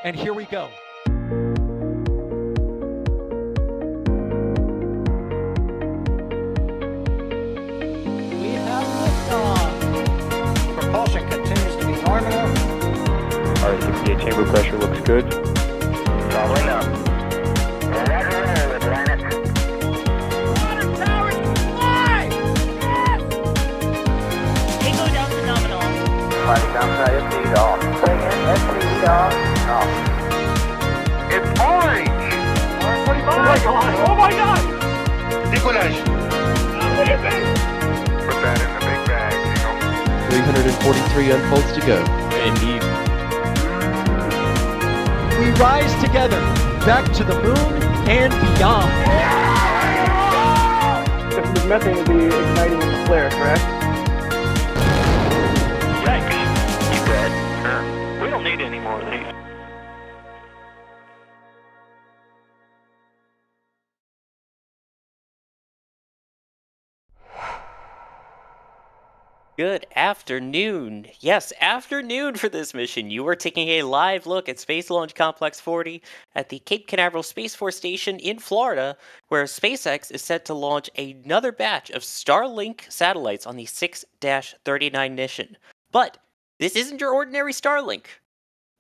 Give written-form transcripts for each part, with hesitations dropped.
And here we go. We have liftoff. Propulsion continues to be nominal. RCPA chamber pressure looks good. Following up. Roger, with planet. Water power supply! Yes! Tango down to nominal. Fighting downside FT off. Bring in FT off. It's orange! Oh my god! Oh my god! Decollage. Put that in the big bag, 343 unfolds to go. Indeed. We rise together, back to the moon and beyond. This methane will be igniting in the flare, correct? Yikes. You bet. We don't need any more of these. Good afternoon. Yes, afternoon for this mission. You are taking a live look at Space Launch Complex 40 at the Cape Canaveral Space Force Station in Florida, where SpaceX is set to launch another batch of Starlink satellites on the 6-39 mission. But this isn't your ordinary Starlink.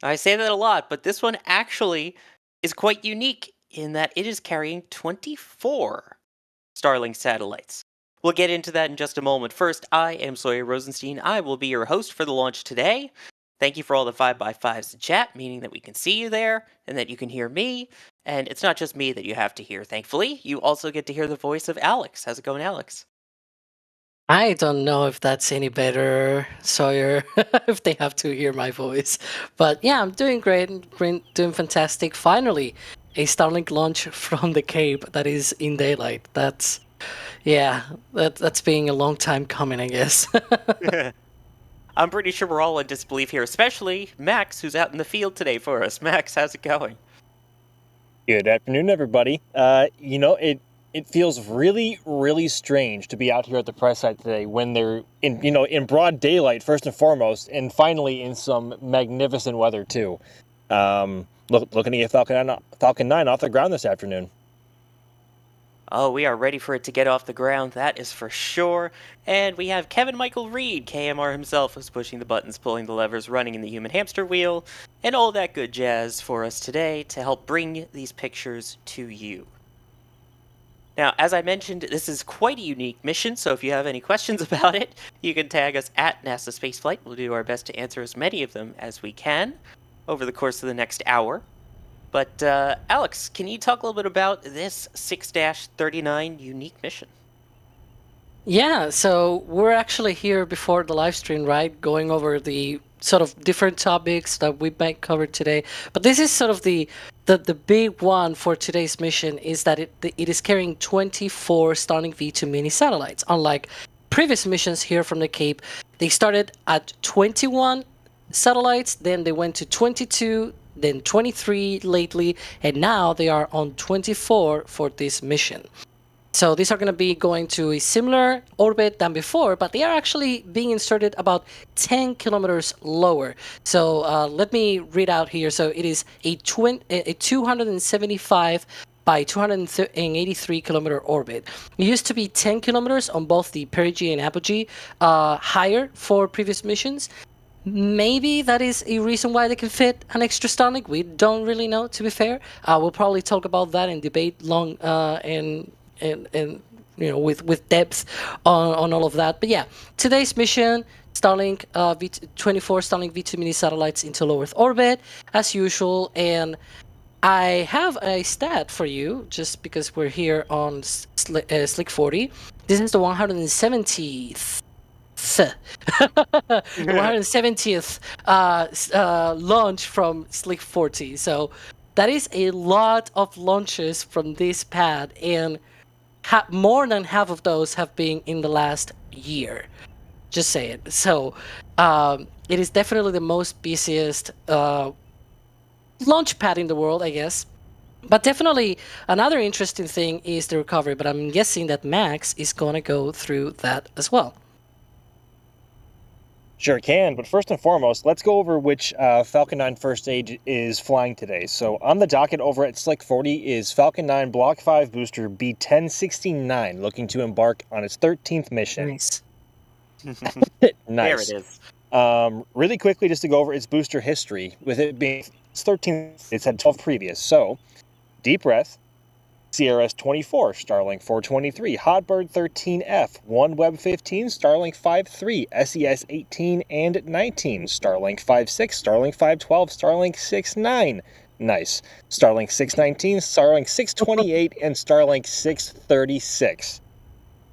I say that a lot, but this one actually is quite unique in that it is carrying 24 Starlink satellites. We'll get into that in just a moment. First, I am Sawyer Rosenstein. I will be your host for the launch today. Thank you for all the 5x5s in chat, meaning that we can see you there and that you can hear me. And it's not just me that you have to hear, thankfully. You also get to hear the voice of Alex. How's it going, Alex? I don't know if that's any better, Sawyer, if they have to hear my voice. But yeah, I'm doing great, doing fantastic. Finally, a Starlink launch from the Cape that is in daylight. That's been a long time coming, I guess. I'm pretty sure we're all in disbelief here, especially Max, who's out in the field today for us. Max, how's it going? Good afternoon, everybody. It feels really, really strange to be out here at the press site today when they're in broad daylight first and foremost, and finally in some magnificent weather too. Looking to get Falcon 9 off the ground this afternoon. Oh, we are ready for it to get off the ground, that is for sure. And we have Kevin Michael Reed, KMR himself, who's pushing the buttons, pulling the levers, running in the human hamster wheel, and all that good jazz for us today to help bring these pictures to you. Now, as I mentioned, this is quite a unique mission, so if you have any questions about it, you can tag us at NASA Spaceflight. We'll do our best to answer as many of them as we can over the course of the next hour. But, Alex, can you talk a little bit about this 6-39 unique mission? Yeah, so we're actually here before the live stream, right? Going over the sort of different topics that we might cover today. But this is sort of the big one for today's mission is that it is carrying 24 Starlink V2 mini satellites. Unlike previous missions here from the Cape, they started at 21 satellites, then they went to 22, then 23 lately, and now they are on 24 for this mission. So these are going to be going to a similar orbit than before, but they are actually being inserted about 10 kilometers lower. So let me read out here. So it is a 275 by 283 kilometer orbit. It used to be 10 kilometers on both the perigee and apogee, higher for previous missions. Maybe that is a reason why they can fit an extra Starlink. We don't really know, to be fair. We'll probably talk about that and debate long and with depth on all of that. But yeah, today's mission, Starlink 24 Starlink V2 mini satellites into low Earth orbit as usual. And I have a stat for you, just because we're here on Slick 40. This is the 170th. The 170th launch from Slick 40. So that is a lot of launches from this pad, and more than half of those have been in the last year. Just say it. So it is definitely the most busiest launch pad in the world, I guess. But definitely another interesting thing is the recovery, but I'm guessing that Max is going to go through that as well. Sure can, but first and foremost, let's go over which Falcon 9 first stage is flying today. So on the docket over at Slick 40 is Falcon 9 Block 5 booster B1069, looking to embark on its 13th mission. Nice. There it is. Really quickly, just to go over its booster history, with it being its 13th, it's had 12 previous. So, Deep Breath, CRS 24, Starlink 423, Hotbird 13F, OneWeb 15, Starlink 53, SES 18 and 19, Starlink 56, Starlink 512, Starlink 69. Nice. Starlink 619, Starlink 628, and Starlink 636.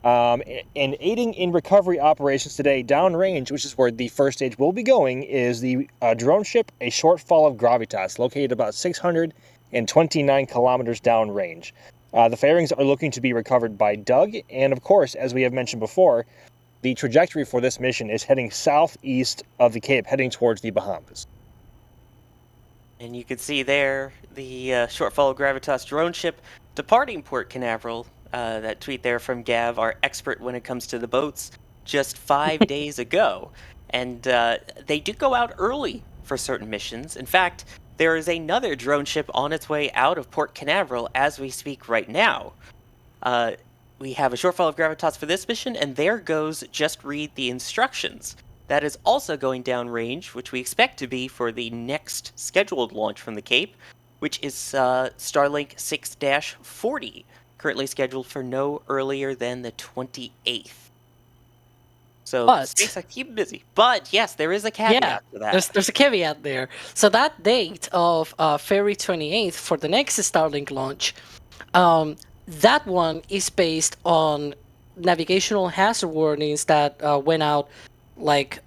And aiding in recovery operations today, downrange, which is where the first stage will be going, is the drone ship, a shortfall of Gravitas, located about 629 kilometers downrange. The fairings are looking to be recovered by Doug, and of course, as we have mentioned before, the trajectory for this mission is heading southeast of the Cape, heading towards the Bahamas. And you can see there the shortfall of Gravitas drone ship departing Port Canaveral. That tweet there from Gav, our expert when it comes to the boats, just 5 days ago. And they do go out early for certain missions. In fact, there is another drone ship on its way out of Port Canaveral as we speak right now. We have a shortfall of Gravitas for this mission, and there goes Just Read the Instructions. That is also going downrange, which we expect to be for the next scheduled launch from the Cape, which is Starlink 6-40. Currently scheduled for no earlier than the 28th. So SpaceX keep busy. But yes, there is a caveat to that. There's a caveat there. So that date of February 28th for the next Starlink launch, that one is based on navigational hazard warnings that went out like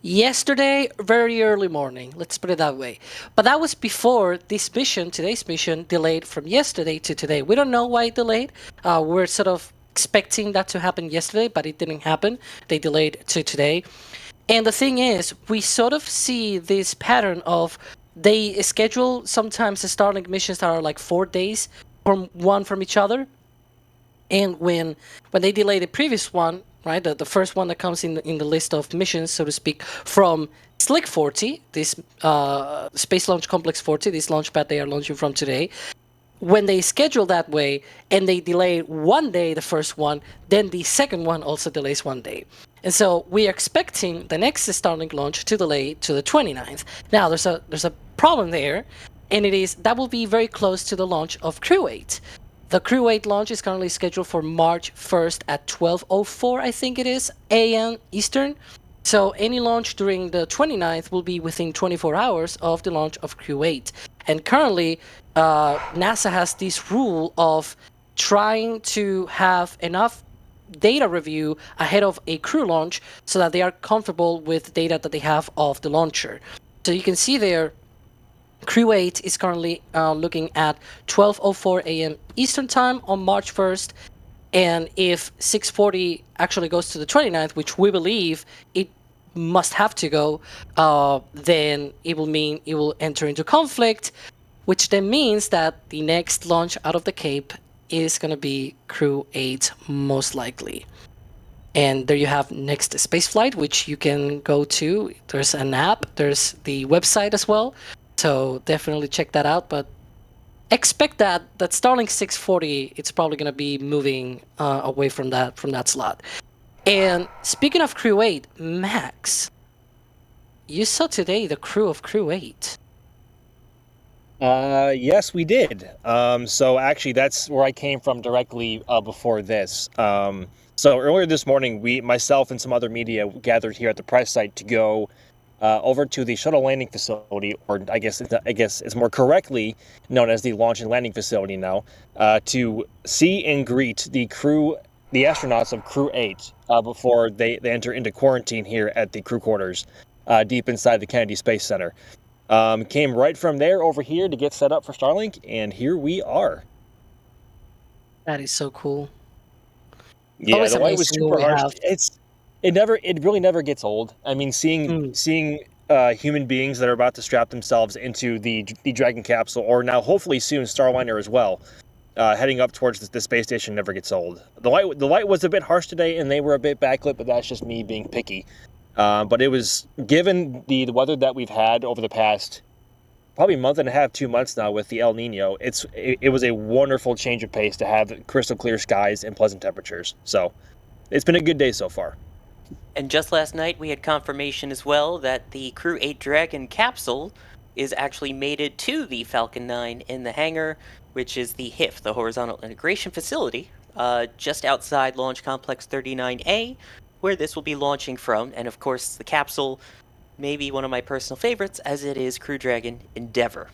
yesterday, very early morning, let's put it that way. But that was before this mission, today's mission, delayed from yesterday to today. We don't know why it delayed. We're sort of expecting that to happen yesterday, but it didn't happen. They delayed to today. And the thing is, we sort of see this pattern of they schedule sometimes the Starlink missions that are like 4 days from each other. And when they delay the previous one, right, the first one that comes in the list of missions, so to speak, from Slick 40, this Space Launch Complex 40, this launchpad they are launching from today, when they schedule that way and they delay 1 day, the first one, then the second one also delays 1 day. And so we are expecting the next Starlink launch to delay to the 29th. Now, there's a problem there, and it is that will be very close to the launch of Crew 8. The Crew 8 launch is currently scheduled for March 1st at 12:04, I think it is, a.m. Eastern. So any launch during the 29th will be within 24 hours of the launch of Crew 8. And currently, NASA has this rule of trying to have enough data review ahead of a crew launch so that they are comfortable with data that they have of the launcher. So you can see there, Crew 8 is currently looking at 12:04 a.m. Eastern Time on March 1st. And if 640 actually goes to the 29th, which we believe it must have to go, then it will mean it will enter into conflict, which then means that the next launch out of the Cape is going to be Crew 8, most likely. And there you have Next Spaceflight, which you can go to. There's an app, there's the website as well. So definitely check that out. But expect that Starlink 640, it's probably going to be moving away from that slot. And speaking of Crew 8, Max, you saw today the crew of Crew 8. Yes, we did. So actually, that's where I came from directly before this. So earlier this morning, myself and some other media gathered here at the press site to go over to the shuttle landing facility, or I guess it's more correctly known as the launch and landing facility now, to see and greet the astronauts of Crew 8 before they enter into quarantine here at the crew quarters deep inside the Kennedy Space Center. Came right from there over here to get set up for Starlink, and here we are. That is so cool. Yeah, Always the light was amazing when super we harsh. It really never gets old. I mean, seeing human beings that are about to strap themselves into the Dragon capsule, or now hopefully soon Starliner as well, heading up towards the space station never gets old. The light was a bit harsh today, and they were a bit backlit, but that's just me being picky. But it was, given the weather that we've had over the past probably month and a half, 2 months now with the El Nino, it was a wonderful change of pace to have crystal clear skies and pleasant temperatures. So it's been a good day so far. And just last night, we had confirmation as well that the Crew 8 Dragon capsule is actually mated to the Falcon 9 in the hangar, which is the HIF, the Horizontal Integration Facility, just outside Launch Complex 39A, where this will be launching from. And of course, the capsule may be one of my personal favorites, as it is Crew Dragon Endeavour.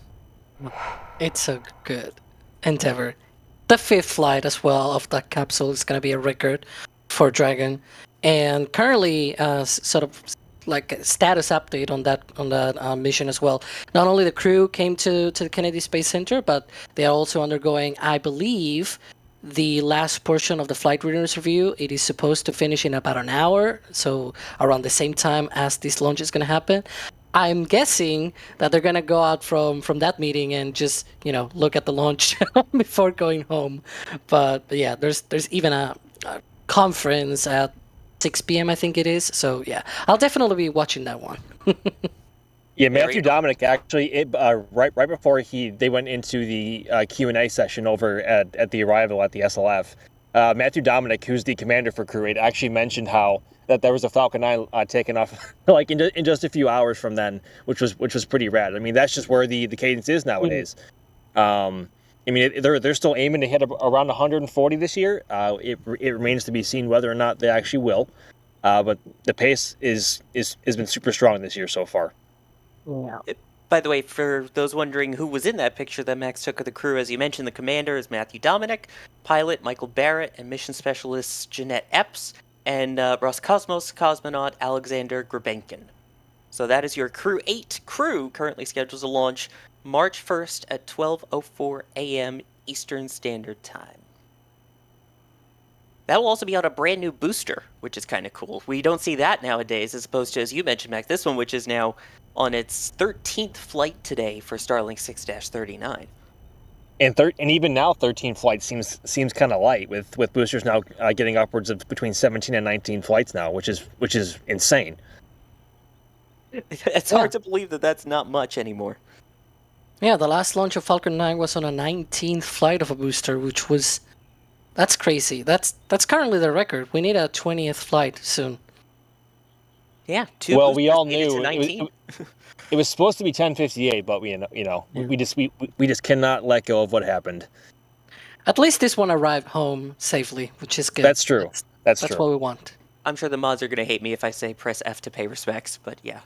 It's a good Endeavour. The 5th flight as well of that capsule is going to be a record for Dragon. And currently, sort of like a status update on that mission as well. Not only the crew came to the Kennedy Space Center, but they are also undergoing, I believe, the last portion of the flight readiness review. It is supposed to finish in about an hour, so around the same time as this launch is going to happen. I'm guessing that they're going to go out from that meeting and just, look at the launch before going home. But yeah, there's even a conference at 6 p.m. I think it is. So yeah, I'll definitely be watching that one. Yeah, Matthew Dominic actually, right before they went into the Q&A session over at the arrival at the SLF, Matthew Dominic, who's the commander for Crew 8, actually mentioned how that there was a Falcon 9 taken off like in just a few hours from then, which was pretty rad. I mean, that's just where the cadence is nowadays. I mean, they're still aiming to hit around 140 this year. It remains to be seen whether or not they actually will. But the pace has been super strong this year so far. Yeah. By the way, for those wondering who was in that picture that Max took of the crew, as you mentioned, the commander is Matthew Dominic, pilot Michael Barrett, and mission specialist Jeanette Epps, and Roscosmos cosmonaut Alexander Grebenkin. So that is your Crew 8 crew, currently scheduled to launch March 1st at 12:04 a.m. Eastern Standard Time. That will also be on a brand new booster, which is kind of cool. We don't see that nowadays, as opposed to, as you mentioned, Mac, this one, which is now on its 13th flight today for Starlink 6-39. And even now, 13 flights seems kind of light, with boosters now getting upwards of between 17 and 19 flights now, which is insane. It's hard to believe that that's not much anymore. Yeah, the last launch of Falcon 9 was on a 19th flight of a booster, which was... That's crazy. That's currently the record. We need a 20th flight soon. Yeah, two. Well, we all knew it was supposed to be 10:58, but we just cannot let go of what happened. At least this one arrived home safely, which is good. That's true. That's true. That's what we want. I'm sure the mods are going to hate me if I say press F to pay respects, but yeah.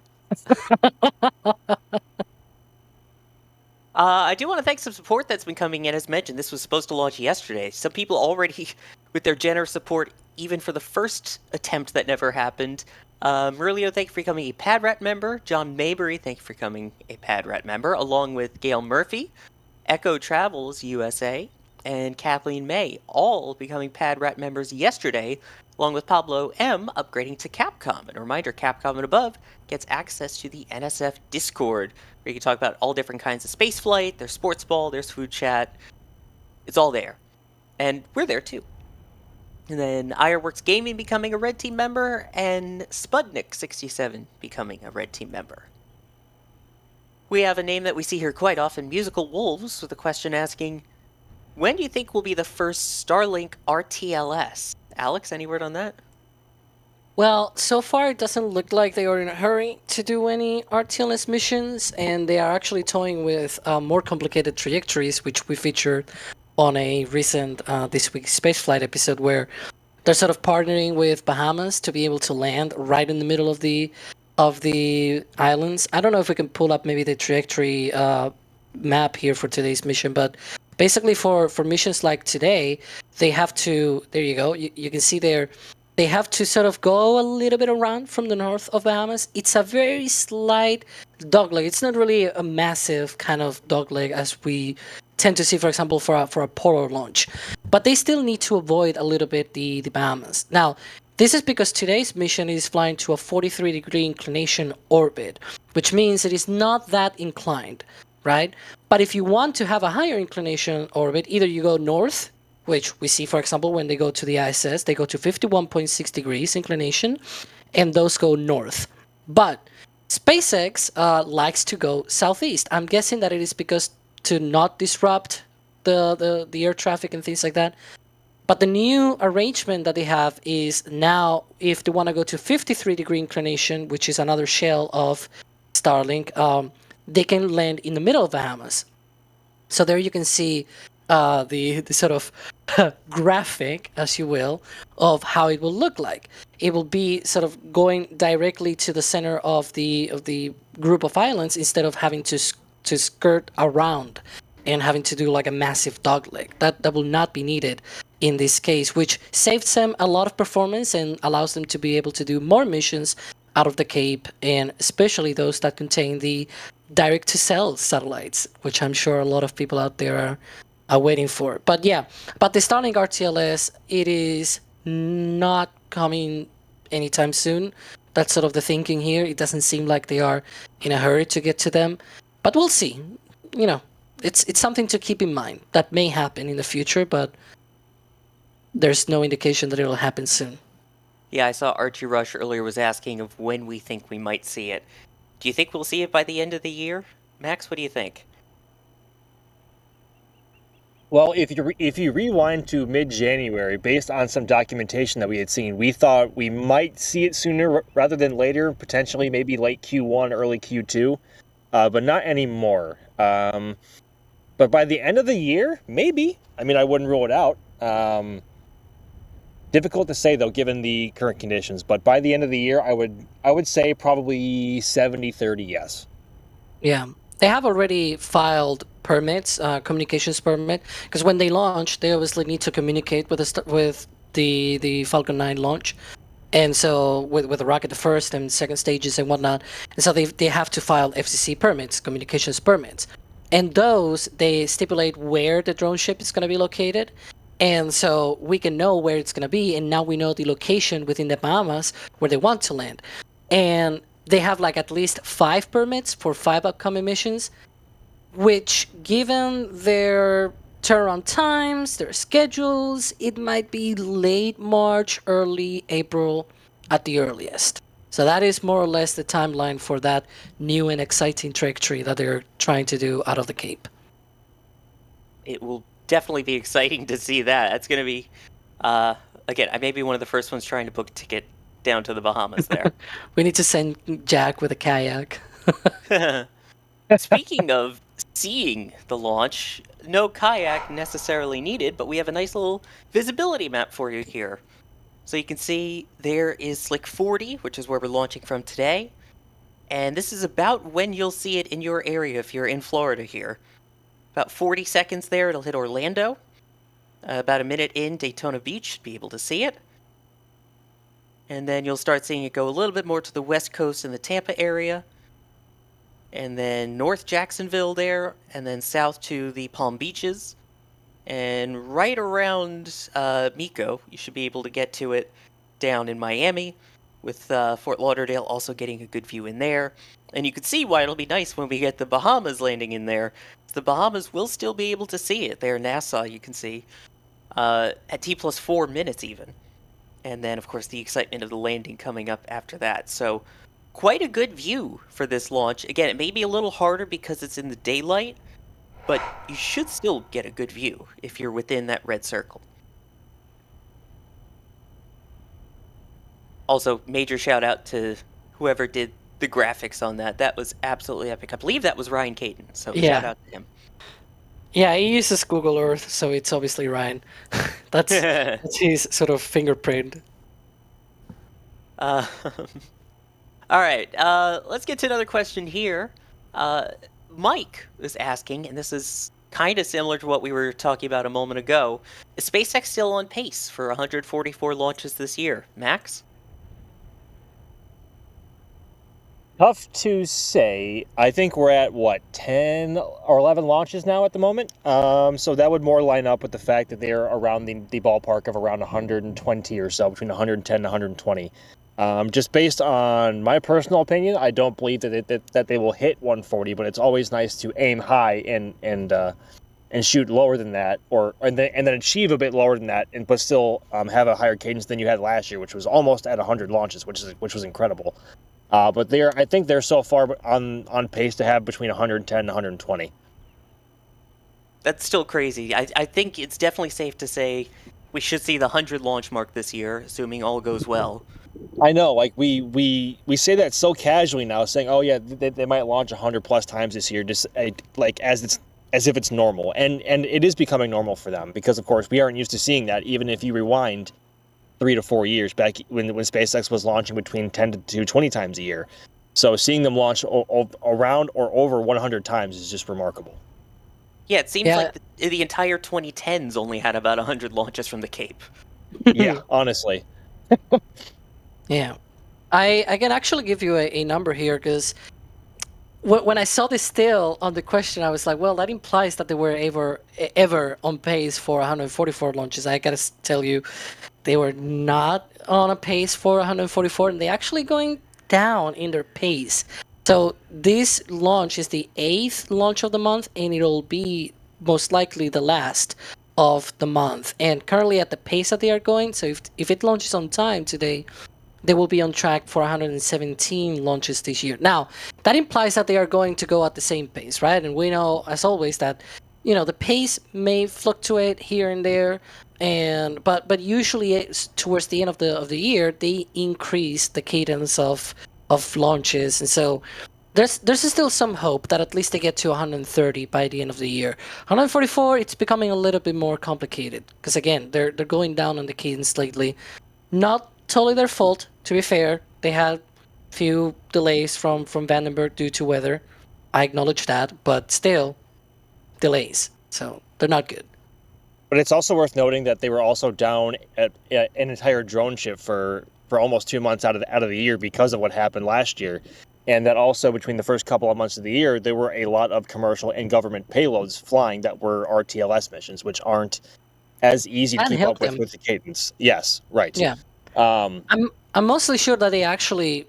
I do want to thank some support that's been coming in. As mentioned, this was supposed to launch yesterday. Some people already, with their generous support, even for the first attempt that never happened. Murillo, thank you for becoming a PadRat member. John Maybury, thank you for becoming a PadRat member, along with Gail Murphy, Echo Travels USA, and Kathleen May, all becoming PadRat members yesterday, along with Pablo M. upgrading to Capcom. And a reminder, Capcom and above gets access to the NSF Discord, where you can talk about all different kinds of spaceflight, there's sports ball, there's food chat. It's all there. And we're there too. And then Ironworks Gaming becoming a Red Team member, and Spudnik67 becoming a Red Team member. We have a name that we see here quite often, Musical Wolves, with a question asking, when do you think will be the first Starlink RTLS? Alex, any word on that? Well, so far it doesn't look like they are in a hurry to do any RTLS missions, and they are actually toying with more complicated trajectories, which we featured on a recent This Week's Spaceflight episode, where they're sort of partnering with Bahamas to be able to land right in the middle of the islands. I don't know if we can pull up maybe the trajectory map here for today's mission, but basically for missions like today, they have to, there you go, you can see there, they have to sort of go a little bit around from the north of Bahamas. It's a very slight dogleg. It's not really a massive kind of dogleg as we tend to see, for example, for a polar launch. But they still need to avoid a little bit the Bahamas. Now, this is because today's mission is flying to a 43-degree inclination orbit, which means it is not that inclined. right? But if you want to have a higher inclination orbit, either you go north, which we see, for example, when they go to the ISS, they go to 51.6 degrees inclination, and those go north. But SpaceX likes to go southeast. I'm guessing that it is because to not disrupt the air traffic and things like that. But the new arrangement that they have is now, if they want to go to 53-degree inclination, which is another shell of Starlink, they can land in the middle of Bahamas. So there you can see the sort of graphic, as you will, of how it will look like. It will be sort of going directly to the center of the group of islands instead of having to skirt around and having to do like a massive dogleg. That will not be needed in this case, which saves them a lot of performance and allows them to be able to do more missions out of the Cape, and especially those that contain the direct-to-cell satellites, which I'm sure a lot of people out there are waiting for. But yeah, but the Starlink RTLS, it is not coming anytime soon. That's sort of the thinking here. It doesn't seem like they are in a hurry to get to them, but we'll see. You know, it's something to keep in mind. That may happen in the future, but there's no indication that it'll happen soon. Yeah, I saw Archie Rush earlier was asking of when we think we might see it. Do you think we'll see it by the end of the year? Max, what do you think? Well, if you rewind to mid-January, based on some documentation that we had seen, we thought we might see it sooner rather than later, potentially maybe late Q1, early Q2, but not anymore. But by the end of the year, maybe. I mean, I wouldn't rule it out. Difficult to say, though, given the current conditions. But by the end of the year, I would say probably 70-30 yes. Yeah, they have already filed permits, communications permit, because when they launch, they obviously need to communicate with the Falcon 9 launch, and so with the rocket, the first and second stages and whatnot, and so they have to file FCC permits, communications permits, and those they stipulate where the drone ship is going to be located. And so we can know where it's going to be, and now we know the location within the Bahamas where they want to land. And they have like at least 5 permits for 5 upcoming missions, which, given their turnaround times, their schedules, it might be late March, early April at the earliest. So that is more or less the timeline for that new and exciting trajectory that they're trying to do out of the Cape. It will definitely be exciting to see that. That's going to be, again, I may be one of the first ones trying to book a ticket down to the Bahamas there. We need to send Jack with a kayak. Speaking of seeing the launch, no kayak necessarily needed, but we have a nice little visibility map for you here. So you can see there is Slick 40, which is where we're launching from today. And this is about when you'll see it in your area if you're in Florida here. About 40 seconds there, it'll hit Orlando. About a minute in, Daytona Beach, should be able to see it. And then you'll start seeing it go a little bit more to the west coast in the Tampa area. And then north Jacksonville there, and then south to the Palm Beaches. And right around Mico, you should be able to get to it down in Miami, with Fort Lauderdale also getting a good view in there. And you can see why it'll be nice when we get the Bahamas landing in there. The Bahamas will still be able to see it. There, NASA, you can see, at T+4 minutes even. And then, of course, the excitement of the landing coming up after that. So, quite a good view for this launch. Again, it may be a little harder because it's in the daylight, but you should still get a good view if you're within that red circle. Also, major shout out to whoever did the graphics on that. That was absolutely epic. I believe that was Ryan Caden, so shout out to him. Yeah, he uses Google Earth, so it's obviously Ryan. That's his sort of fingerprint. All right, let's get to another question here. Mike is asking, and this is kind of similar to what we were talking about a moment ago. Is SpaceX still on pace for 144 launches this year? Max? Tough to say. I think we're at, 10 or 11 launches now at the moment? So that would more line up with the fact that they're around the ballpark of around 120 or so, between 110 and 120. Just based on my personal opinion, I don't believe that they will hit 140, but it's always nice to aim high and shoot lower than that, and then achieve a bit lower than that, but still have a higher cadence than you had last year, which was almost at 100 launches, which was incredible. But I think they're so far on pace to have between 110 and 120. That's still crazy. I think it's definitely safe to say we should see the 100 launch mark this year, assuming all goes well. I know, like we say that so casually now, saying, "Oh yeah, they might launch 100 plus times this year," just like as if it's normal, and it is becoming normal for them because, of course, we aren't used to seeing that. Even if you rewind 3 to 4 years back when SpaceX was launching between 10 to 20 times a year, so seeing them launch around or over 100 times is just remarkable. Yeah, it seems like the entire 2010s only had about 100 launches from the Cape. Yeah, honestly. Yeah, I can actually give you a number here because when I saw this still on the question, I was like, well, that implies that they were ever on pace for 144 launches. I gotta tell you, they were not on a pace for 144, and they're actually going down in their pace. So this launch is the 8th launch of the month, and it'll be most likely the last of the month. And currently at the pace that they are going, so if it launches on time today, they will be on track for 117 launches this year. Now, that implies that they are going to go at the same pace, right? And we know, as always, that the pace may fluctuate here and there, but usually towards the end of the year, they increase the cadence of launches, and so there's still some hope that at least they get to 130 by the end of the year. 144, it's becoming a little bit more complicated because again, they're going down on the cadence lately. Not totally their fault, to be fair. They had a few delays from Vandenberg due to weather. I acknowledge that, but still, delays. So they're not good. But it's also worth noting that they were also down at an entire drone ship for almost 2 months out of the year because of what happened last year. And that also between the first couple of months of the year, there were a lot of commercial and government payloads flying that were RTLS missions, which aren't as easy to keep up with the cadence. Yes, right. Yeah. I'm mostly sure that they actually,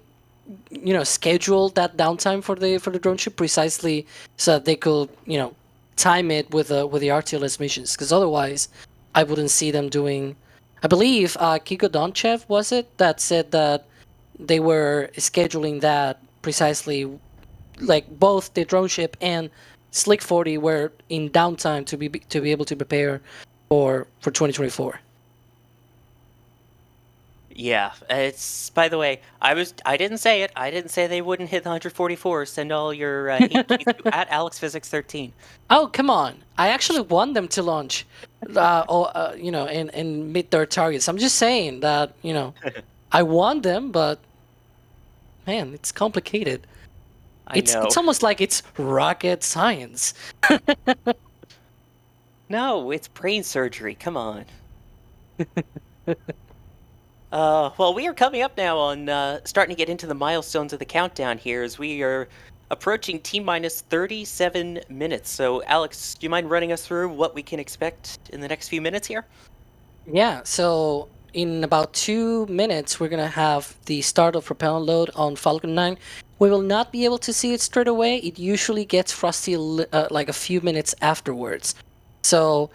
scheduled that downtime for the drone ship precisely so that they could, time it with the RTLS missions. Because otherwise, I wouldn't see them doing. I believe Kiko Donchev was it that said that they were scheduling that precisely, like both the drone ship and Slick 40 were in downtime to be able to prepare for 2024. Yeah, it's, by the way, I didn't say it. I didn't say they wouldn't hit the 144. Send all your hate tweets to at AlexPhysics13. Oh, come on. I actually want them to launch, and meet their targets. I'm just saying that, I want them, but, man, it's complicated. I know. It's almost like it's rocket science. No, it's brain surgery. Come on. Well, we are coming up now on starting to get into the milestones of the countdown here as we are approaching T-minus 37 minutes. So, Alex, do you mind running us through what we can expect in the next few minutes here? Yeah, so in about 2 minutes, we're going to have the start of propellant load on Falcon 9. We will not be able to see it straight away. It usually gets frosty like a few minutes afterwards. So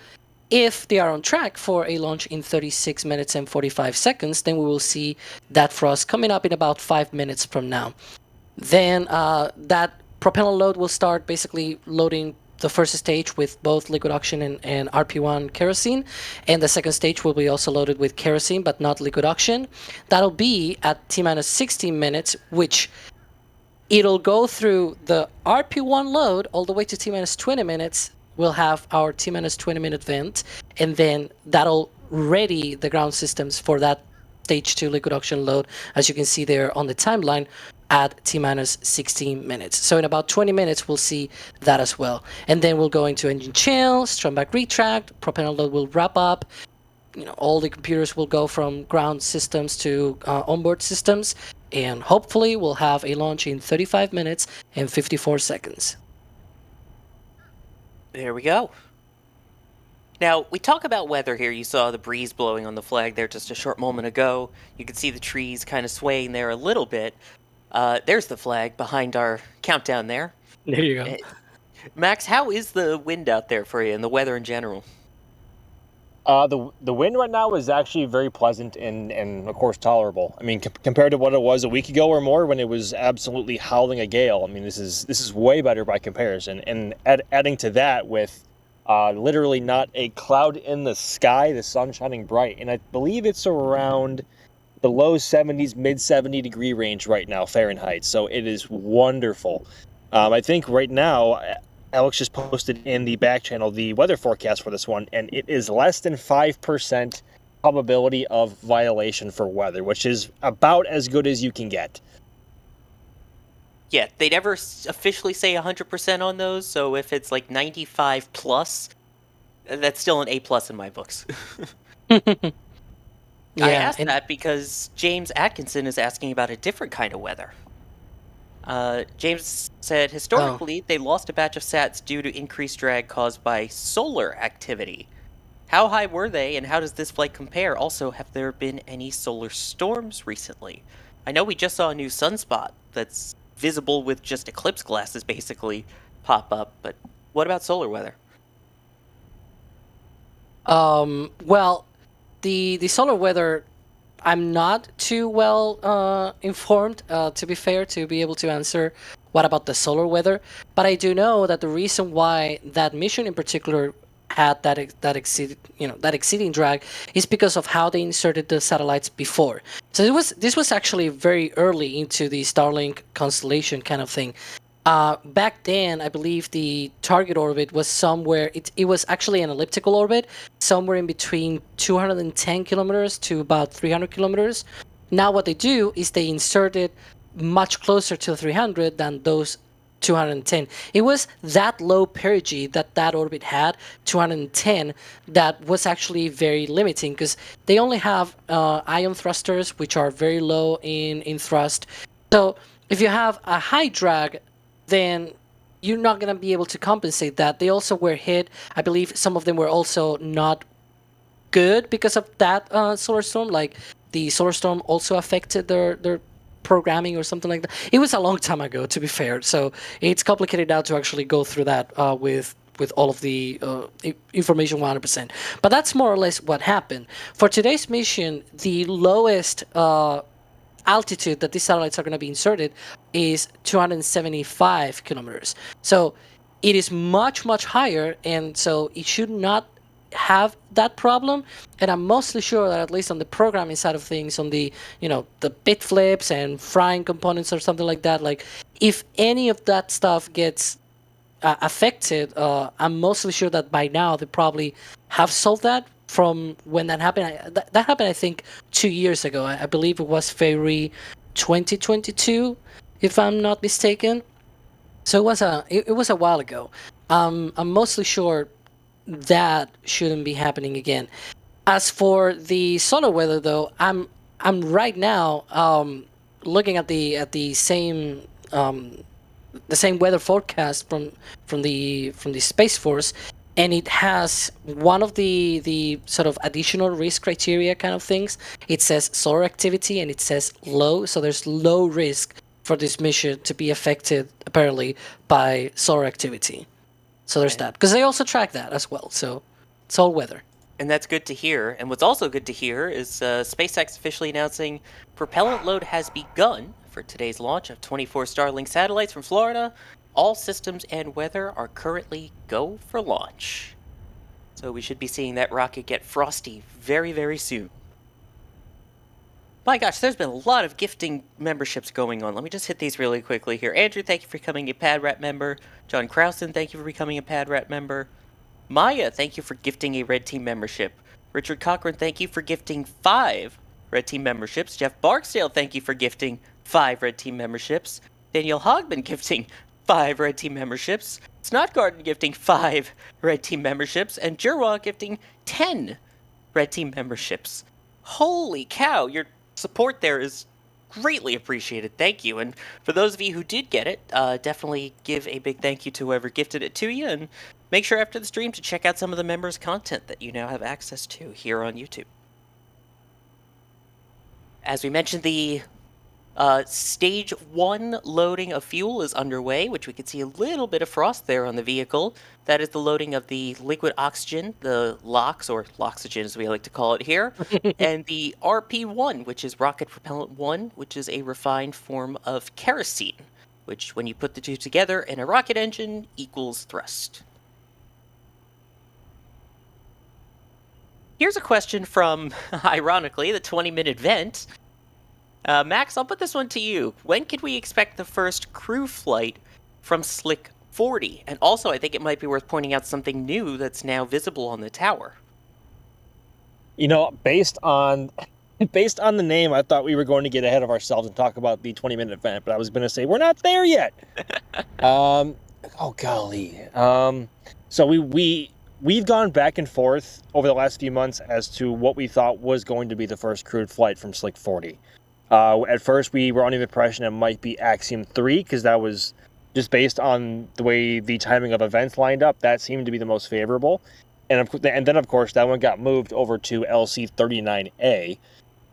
if they are on track for a launch in 36 minutes and 45 seconds, then we will see that frost coming up in about 5 minutes from now. Then that propellant load will start basically loading the first stage with both liquid oxygen and RP1 kerosene, and the second stage will be also loaded with kerosene but not liquid oxygen. That'll be at T-minus 16 minutes, which it'll go through the RP1 load all the way to T-minus 20 minutes. We'll have our T-minus 20-minute vent, and then that'll ready the ground systems for that stage 2 liquid oxygen load, as you can see there on the timeline, at T-minus 16 minutes. So in about 20 minutes, we'll see that as well. And then we'll go into engine chill, strum back retract, propellant load will wrap up. All the computers will go from ground systems to onboard systems, and hopefully we'll have a launch in 35 minutes and 54 seconds. There we go. Now, we talk about weather here. You saw the breeze blowing on the flag there just a short moment ago. You can see the trees kind of swaying there a little bit. There's the flag behind our countdown there. There you go. Max, how is the wind out there for you and the weather in general? The wind right now is actually very pleasant and of course tolerable. I mean, compared to what it was a week ago or more when it was absolutely howling a gale. I mean, this is way better by comparison. And adding to that with literally not a cloud in the sky, the sun shining bright, and I believe it's around the low 70s, mid 70 degree range right now Fahrenheit. So it is wonderful. I think right now, Alex just posted in the back channel the weather forecast for this one, and it is less than 5% probability of violation for weather, which is about as good as you can get. Yeah, they never officially say 100% on those, so if it's like 95 plus, that's still an A plus in my books. I asked that because James Atkinson is asking about a different kind of weather. James said, historically, they lost a batch of sats due to increased drag caused by solar activity. How high were they, and how does this flight compare? Also, have there been any solar storms recently? I know we just saw a new sunspot that's visible with just eclipse glasses, basically, pop up, but what about solar weather? Well, the solar weather, I'm not too well informed, to be fair, to be able to answer what about the solar weather. But I do know that the reason why that mission in particular had that exceeding drag is because of how they inserted the satellites before. So this was actually very early into the Starlink constellation kind of thing. Back then, I believe the target orbit was somewhere, it was actually an elliptical orbit, somewhere in between 210 kilometers to about 300 kilometers. Now what they do is they insert it much closer to 300 than those 210. It was that low perigee that orbit had, 210, that was actually very limiting because they only have ion thrusters, which are very low in thrust. So if you have a high drag, then you're not going to be able to compensate that. They also were hit. I believe some of them were also not good because of that solar storm. Like the solar storm also affected their programming or something like that. It was a long time ago, to be fair. So it's complicated now to actually go through that with all of the information 100%. But that's more or less what happened. For today's mission, the lowest altitude that these satellites are going to be inserted is 275 kilometers. So it is much, much higher, and so it should not have that problem. And I'm mostly sure that at least on the programming side of things, on the the bit flips and frying components or something like that, like if any of that stuff gets affected, I'm mostly sure that by now they probably have solved that. From when that happened, that happened I think 2 years ago. I believe it was February 2022, if I'm not mistaken. So it was a while ago. I'm mostly sure that shouldn't be happening again. As for the solar weather, though, I'm right now looking at the same weather forecast from the Space Force. And it has one of the sort of additional risk criteria kind of things. It says solar activity and it says low. So there's low risk for this mission to be affected, apparently, by solar activity. So there's that. Because they also track that as well. So it's all weather. And that's good to hear. And what's also good to hear is SpaceX officially announcing propellant load has begun for today's launch of 24 Starlink satellites from Florida. All systems and weather are currently go for launch. So we should be seeing that rocket get frosty very, very soon. My gosh, there's been a lot of gifting memberships going on. Let me just hit these really quickly here. Andrew, thank you for becoming a PadRat member. John Krausen, thank you for becoming a PadRat member. Maya, thank you for gifting a Red Team membership. Richard Cochran, thank you for gifting 5 Red Team memberships. Jeff Barksdale, thank you for gifting 5 Red Team memberships. Daniel Hogman gifting 5 Red Team memberships, Snotgarden gifting 5 Red Team memberships, and Jurwa gifting 10 Red Team memberships. Holy cow, your support there is greatly appreciated. Thank you. And for those of you who did get it, definitely give a big thank you to whoever gifted it to you, and make sure after the stream to check out some of the members' content that you now have access to here on YouTube. As we mentioned, the Stage 1 loading of fuel is underway, which we can see a little bit of frost there on the vehicle. That is the loading of the liquid oxygen, the LOX, or Loxygen as we like to call it here, and the RP-1, which is Rocket Propellant 1, which is a refined form of kerosene, which when you put the two together in a rocket engine equals thrust. Here's a question from, ironically, the 20-minute vent. Max, I'll put this one to you. When could we expect the first crew flight from Slick 40? And also, I think it might be worth pointing out something new that's now visible on the tower. You know, based on the name, I thought we were going to get ahead of ourselves and talk about the 20-minute event, but I was going to say we're not there yet. Oh golly. So we've gone back and forth over the last few months as to what we thought was going to be the first crewed flight from Slick 40. At first, we were under the impression it might be Axiom 3, because that was just based on the way the timing of events lined up. That seemed to be the most favorable. And then, of course, that one got moved over to LC-39A.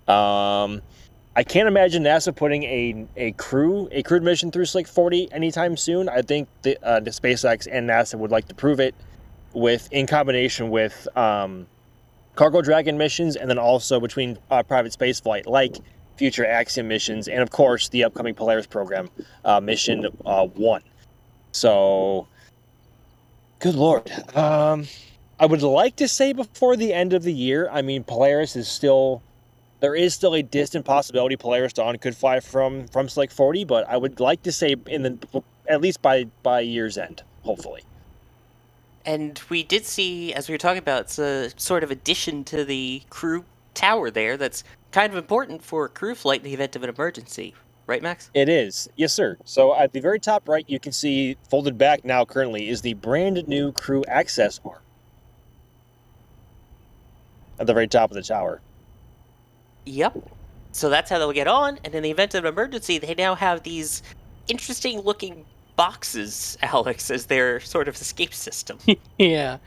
I can't imagine NASA putting a crewed mission through Slick 40 anytime soon. I think the SpaceX and NASA would like to prove it in combination with Cargo Dragon missions, and then also between private spaceflight, like future Axiom missions, and of course the upcoming Polaris program mission 1. So, good lord. I would like to say before the end of the year. I mean, Polaris is still. There is still a distant possibility Polaris Dawn could fly from Slick 40, but I would like to say at least by year's end, hopefully. And we did see, as we were talking about, it's a sort of addition to the crew tower there that's kind of important for a crew flight in the event of an emergency. Right, Max? It is. Yes, sir. So at the very top right, you can see folded back now currently is the brand new crew access arm. At the very top of the tower. Yep. So that's how they'll get on, and in the event of an emergency, they now have these interesting looking boxes, Alex, as their sort of escape system. Yeah.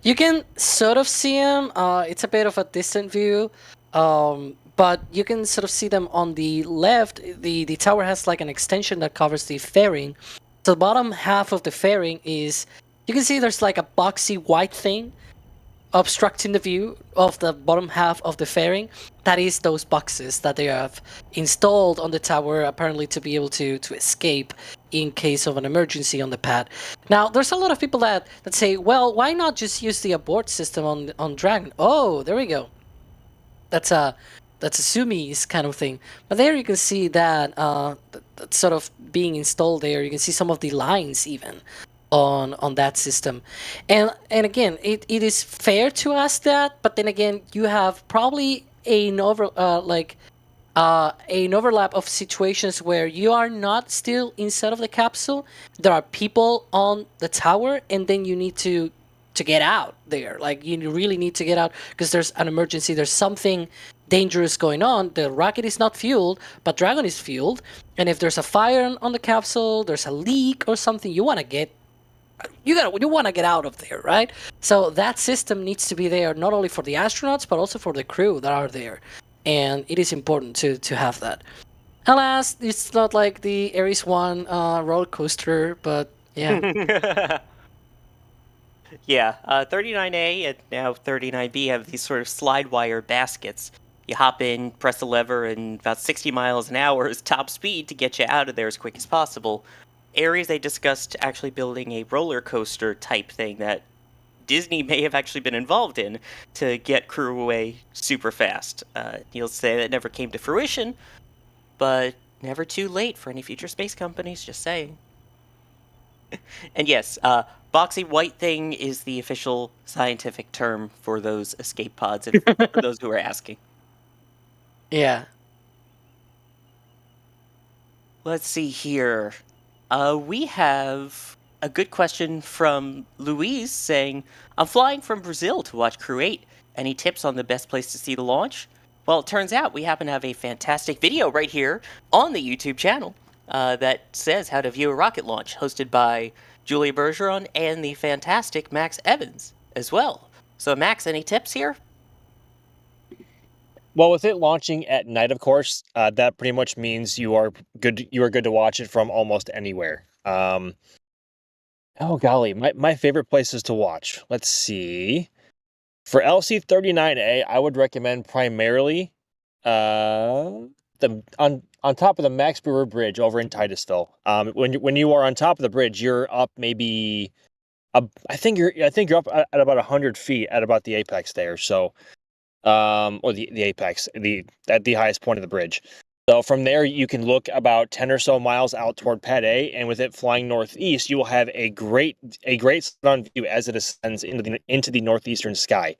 You can sort of see them. It's a bit of a distant view. But you can sort of see them on the left. The tower has like an extension that covers the fairing. So the bottom half of the fairing is, you can see there's like a boxy white thing obstructing the view of the bottom half of the fairing. That is those boxes that they have installed on the tower, apparently to be able to escape in case of an emergency on the pad. Now, there's a lot of people that say, well, why not just use the abort system on Dragon? Oh, there we go. That's a Sumi's kind of thing. But there you can see that that's sort of being installed there. You can see some of the lines even on that system. And again, it is fair to ask that, but then again, you have probably an overlap of situations where you are not still inside of the capsule. There are people on the tower, and then you need to get out there. Like, you really need to get out because there's an emergency. There's something dangerous going on. The rocket is not fueled, but Dragon is fueled. And if there's a fire on the capsule, there's a leak or something, you want to get out of there, right? So that system needs to be there not only for the astronauts but also for the crew that are there, and it is important to have that. Alas, it's not like the Ares 1 roller coaster, but yeah. Yeah, 39A and now 39B have these sort of slide wire baskets. You hop in, press the lever, and about 60 miles an hour is top speed to get you out of there as quick as possible. Ares, they discussed actually building a roller coaster type thing that Disney may have actually been involved in to get crew away super fast. You'll say that never came to fruition, but never too late for any future space companies, just saying. And yes, boxy white thing is the official scientific term for those escape pods, if, for those who are asking. Yeah. Let's see here. We have a good question from Louise saying, I'm flying from Brazil to watch Crew 8. Any tips on the best place to see the launch? Well, it turns out we happen to have a fantastic video right here on the YouTube channel that says how to view a rocket launch, hosted by Julia Bergeron, and the fantastic Max Evans as well. So, Max, any tips here? Well, with it launching at night, of course, that pretty much means you are good. You are good to watch it from almost anywhere. Oh golly, my favorite places to watch. Let's see. For LC39A, I would recommend primarily the on top of the Max Brewer Bridge over in Titusville. When you are on top of the bridge, you're up maybe. I think you're up at about 100 feet at about the apex there. So. Or the apex, at the highest point of the bridge. So from there, you can look about 10 or so miles out toward Pad A, and with it flying northeast, you will have a great sun view as it ascends into the northeastern sky.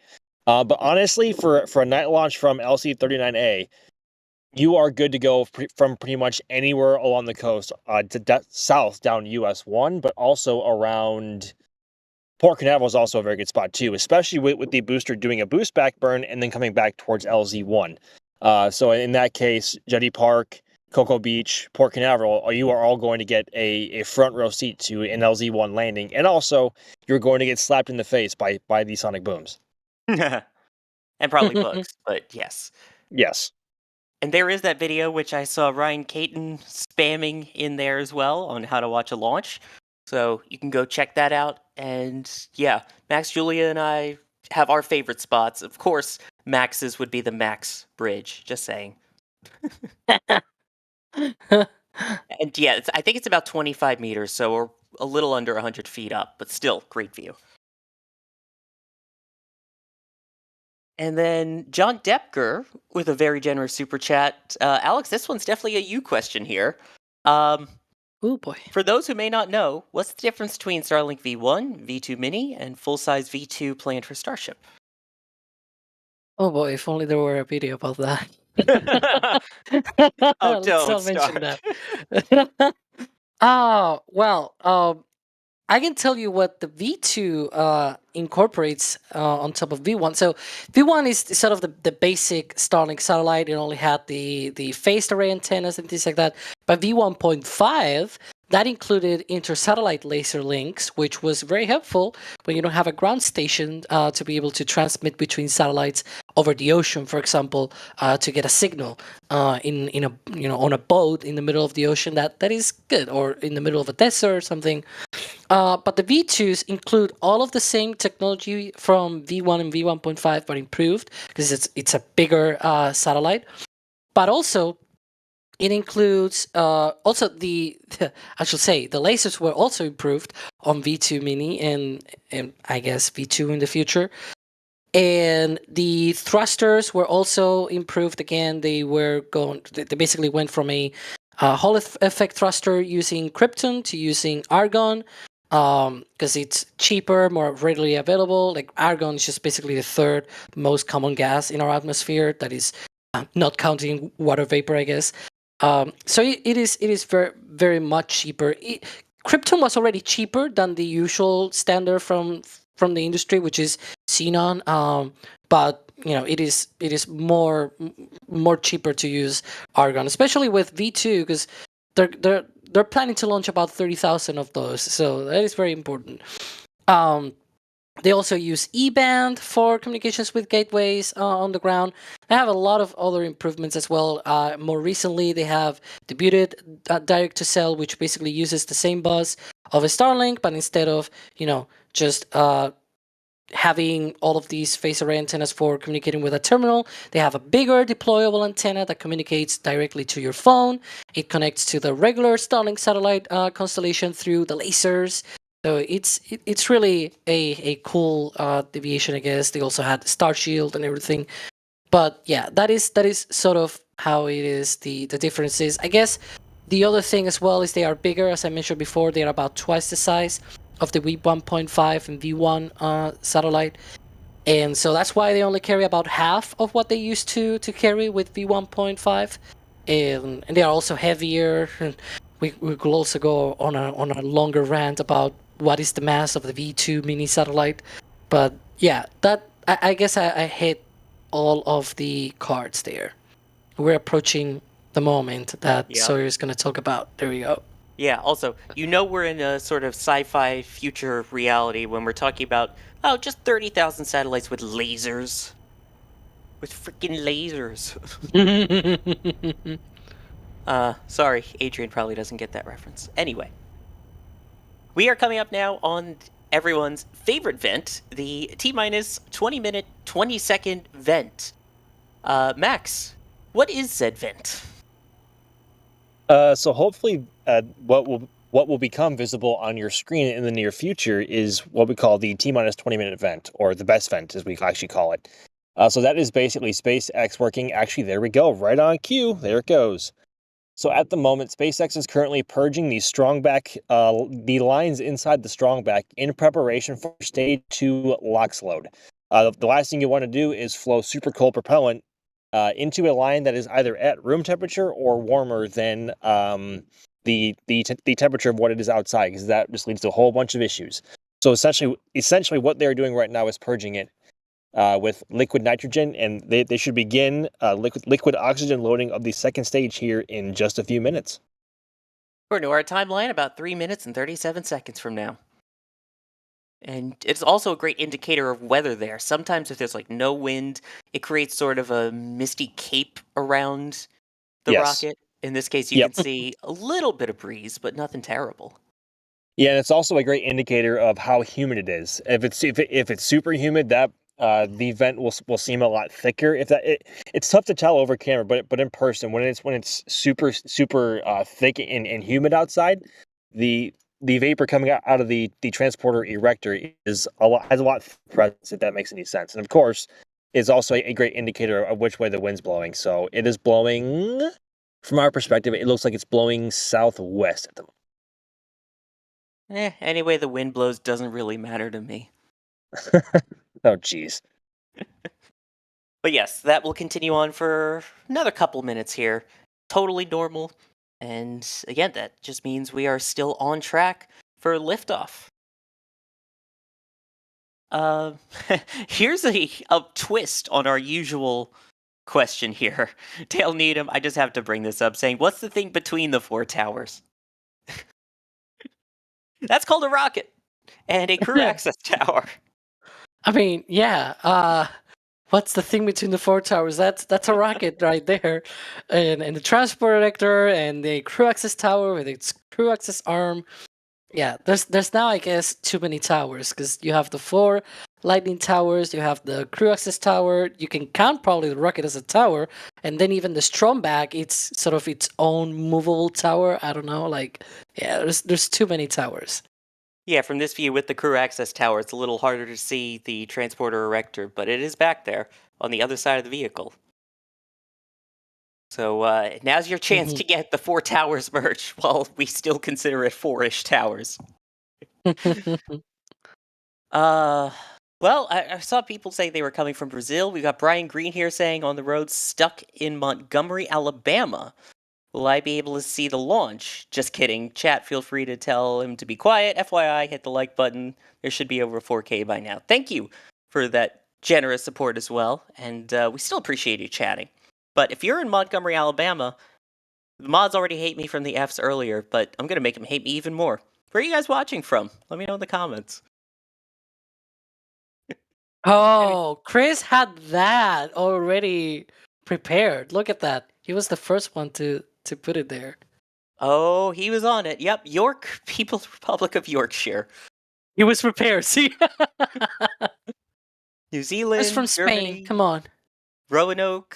But honestly, for a night launch from LC39A, you are good to go from pretty much anywhere along the coast to south down US 1, but also around. Port Canaveral is also a very good spot too, especially with the booster doing a boost back burn and then coming back towards LZ1. So in that case, Jetty Park, Cocoa Beach, Port Canaveral, you are all going to get a front row seat to an LZ1 landing, and also you're going to get slapped in the face by these sonic booms. And probably bugs, but yes. Yes. And there is that video which I saw Ryan Caton spamming in there as well on how to watch a launch. So you can go check that out. And yeah, Max, Julia, and I have our favorite spots. Of course, Max's would be the Max Bridge, just saying. And yeah, I think it's about 25 meters, so we're a little under 100 feet up, but still, great view. And then John Depker with a very generous super chat. Alex, this one's definitely a you question here. Oh boy. For those who may not know, what's the difference between Starlink V1, V2 Mini, and full-size V2 planned for Starship? Oh boy, if only there were a video about that. Oh, Let's don't not mention start. that. Oh, well, I can tell you what the V2 incorporates on top of V1. So V1 is sort of the basic Starlink satellite. It only had the phased array antennas and things like that. But V1.5, that included inter-satellite laser links, which was very helpful when you don't have a ground station to be able to transmit between satellites over the ocean, for example, to get a signal in a on a boat in the middle of the ocean. That is good, or in the middle of a desert or something. But the V2s include all of the same technology from V1 and V1.5, but improved because it's a bigger satellite. But also, it includes also I should say the lasers were also improved on V2 Mini and I guess V2 in the future. And the thrusters were also improved again. They basically went from a Hall effect thruster using krypton to using argon, because it's cheaper, more readily available. Like argon is just basically the third most common gas in our atmosphere. That is not counting water vapor, I guess. So it is very, very much cheaper. Krypton was already cheaper than the usual standard from the industry, which is xenon. But it is more cheaper to use argon, especially with V2, because they're planning to launch about 30,000 of those. So that is very important. They also use E-band for communications with gateways on the ground. They have a lot of other improvements as well. More recently, they have debuted direct-to-cell, which basically uses the same bus of a Starlink, but instead of just having all of these phased array antennas for communicating with a terminal, they have a bigger deployable antenna that communicates directly to your phone. It connects to the regular Starlink satellite constellation through the lasers. So it's really a cool deviation, I guess. They also had Star Shield and everything. But yeah, that is sort of how it is, the differences. I guess the other thing as well is they are bigger. As I mentioned before, they are about twice the size of the V1.5 and V1 satellite. And so that's why they only carry about half of what they used to carry with V1.5. And they are also heavier. And we could also go on a longer rant about what is the mass of the V2 mini satellite. But yeah, that I guess I hit all of the cards there. We're approaching the moment that Sawyer is going to talk about. There we go. Yeah, also, we're in a sort of sci-fi future reality when we're talking about, just 30,000 satellites with lasers. With freaking lasers. Sorry, Adrian probably doesn't get that reference. Anyway. We are coming up now on everyone's favorite vent, the T-minus 20-minute, 20-second vent. Max, what is said vent? So hopefully, what will become visible on your screen in the near future is what we call the T-minus 20-minute vent, or the best vent, as we actually call it. So that is basically SpaceX working. Actually, there we go, right on cue. There it goes. So at the moment, SpaceX is currently purging the the lines inside the strongback in preparation for stage 2 LOX load. The last thing you want to do is flow super cold propellant into a line that is either at room temperature or warmer than the temperature of what it is outside, because that just leads to a whole bunch of issues. So essentially what they're doing right now is purging it with liquid nitrogen, and they should begin liquid oxygen loading of the second stage here in just a few minutes. According to our timeline, about 3 minutes and 37 seconds from now. And it's also a great indicator of weather there. Sometimes if there's no wind, it creates sort of a misty cape around the rocket. In this case, you can see a little bit of breeze, but nothing terrible. Yeah, and it's also a great indicator of how humid it is. If it's super humid, that the vent will seem a lot thicker. It's tough to tell over camera, but in person, when it's super thick and humid outside, the vapor coming out of the transporter erector has a lot of presence, if that makes any sense. And of course, is also a great indicator of which way the wind's blowing. So it is blowing, from our perspective, it looks like it's blowing southwest at the moment. Any way the wind blows doesn't really matter to me. Oh, jeez. But yes, that will continue on for another couple minutes here. Totally normal. And again, that just means we are still on track for liftoff. Here's a twist on our usual question here. Dale Needham, I just have to bring this up, saying, what's the thing between the 4 towers? That's called a rocket and a crew access tower. I mean, yeah. What's the thing between the 4 towers? That's a rocket right there, and the transport erector and the crew access tower with its crew access arm. Yeah, there's now, I guess, too many towers, because you have the 4 lightning towers, you have the crew access tower. You can count probably the rocket as a tower, and then even the Stromback, it's sort of its own movable tower. I don't know, there's too many towers. Yeah, from this view with the crew access tower, it's a little harder to see the transporter erector, but it is back there on the other side of the vehicle. So now's your chance to get the 4 towers merch while we still consider it 4-ish towers. Well, I saw people say they were coming from Brazil. We got Brian Green here saying on the road stuck in Montgomery, Alabama. Will I be able to see the launch? Just kidding. Chat, feel free to tell him to be quiet. FYI, hit the like button. There should be over 4K by now. Thank you for that generous support as well. And we still appreciate you chatting. But if you're in Montgomery, Alabama, the mods already hate me from the Fs earlier, but I'm going to make them hate me even more. Where are you guys watching from? Let me know in the comments. Oh, Chris had that already prepared. Look at that. He was the first one to put it there. Oh, he was on it. Yep, York, People's Republic of Yorkshire. He was prepared, see? New Zealand, It's from Spain, Germany, come on. Roanoke,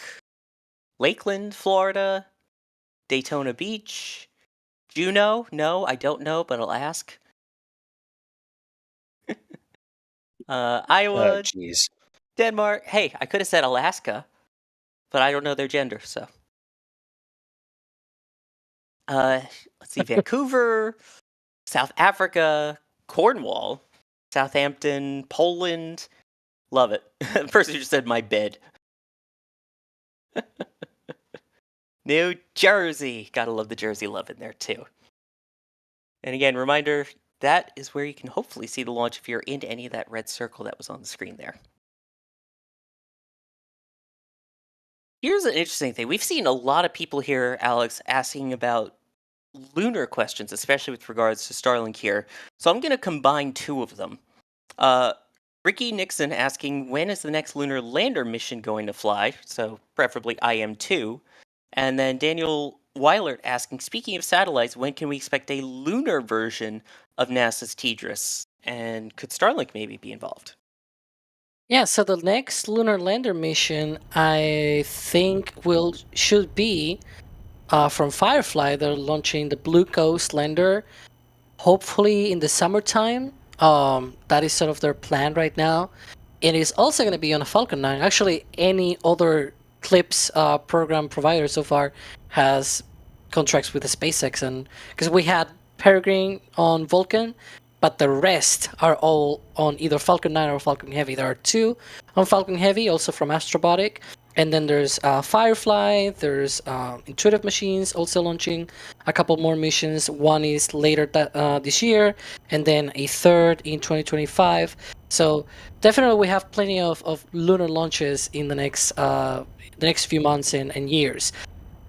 Lakeland, Florida, Daytona Beach, Juneau. No, I don't know, but I'll ask. Iowa, Jeez. Denmark. Hey, I could have said Alaska, but I don't know their gender, so. Let's see, Vancouver, South Africa, Cornwall, Southampton, Poland. Love it. The person who just said my bed. New Jersey. Gotta love the Jersey love in there too. And again, reminder, that is where you can hopefully see the launch if you're into any of that red circle that was on the screen there. Here's an interesting thing. We've seen a lot of people here, Alex, asking about lunar questions, especially with regards to Starlink here. So I'm going to combine two of them. Uh, Ricky Nixon asking, when is the next lunar lander mission going to fly? So preferably IM-2. And then Daniel Weilert asking, speaking of satellites, when can we expect a lunar version of NASA's TDRS? And could Starlink maybe be involved? Yeah, so the next lunar lander mission, I think, should be from Firefly. They're launching the Blue Coast lander, hopefully in the summertime. That is sort of their plan right now. It is also going to be on a Falcon 9. Actually, any other CLIPS program provider so far has contracts with the SpaceX, and because we had Peregrine on Vulcan, but the rest are all on either Falcon 9 or Falcon Heavy. There are two on Falcon Heavy, also from Astrobotic, and then there's Firefly, there's Intuitive Machines also launching a couple more missions. One is later this year, and then a third in 2025. So definitely we have plenty of lunar launches in the next few months and years.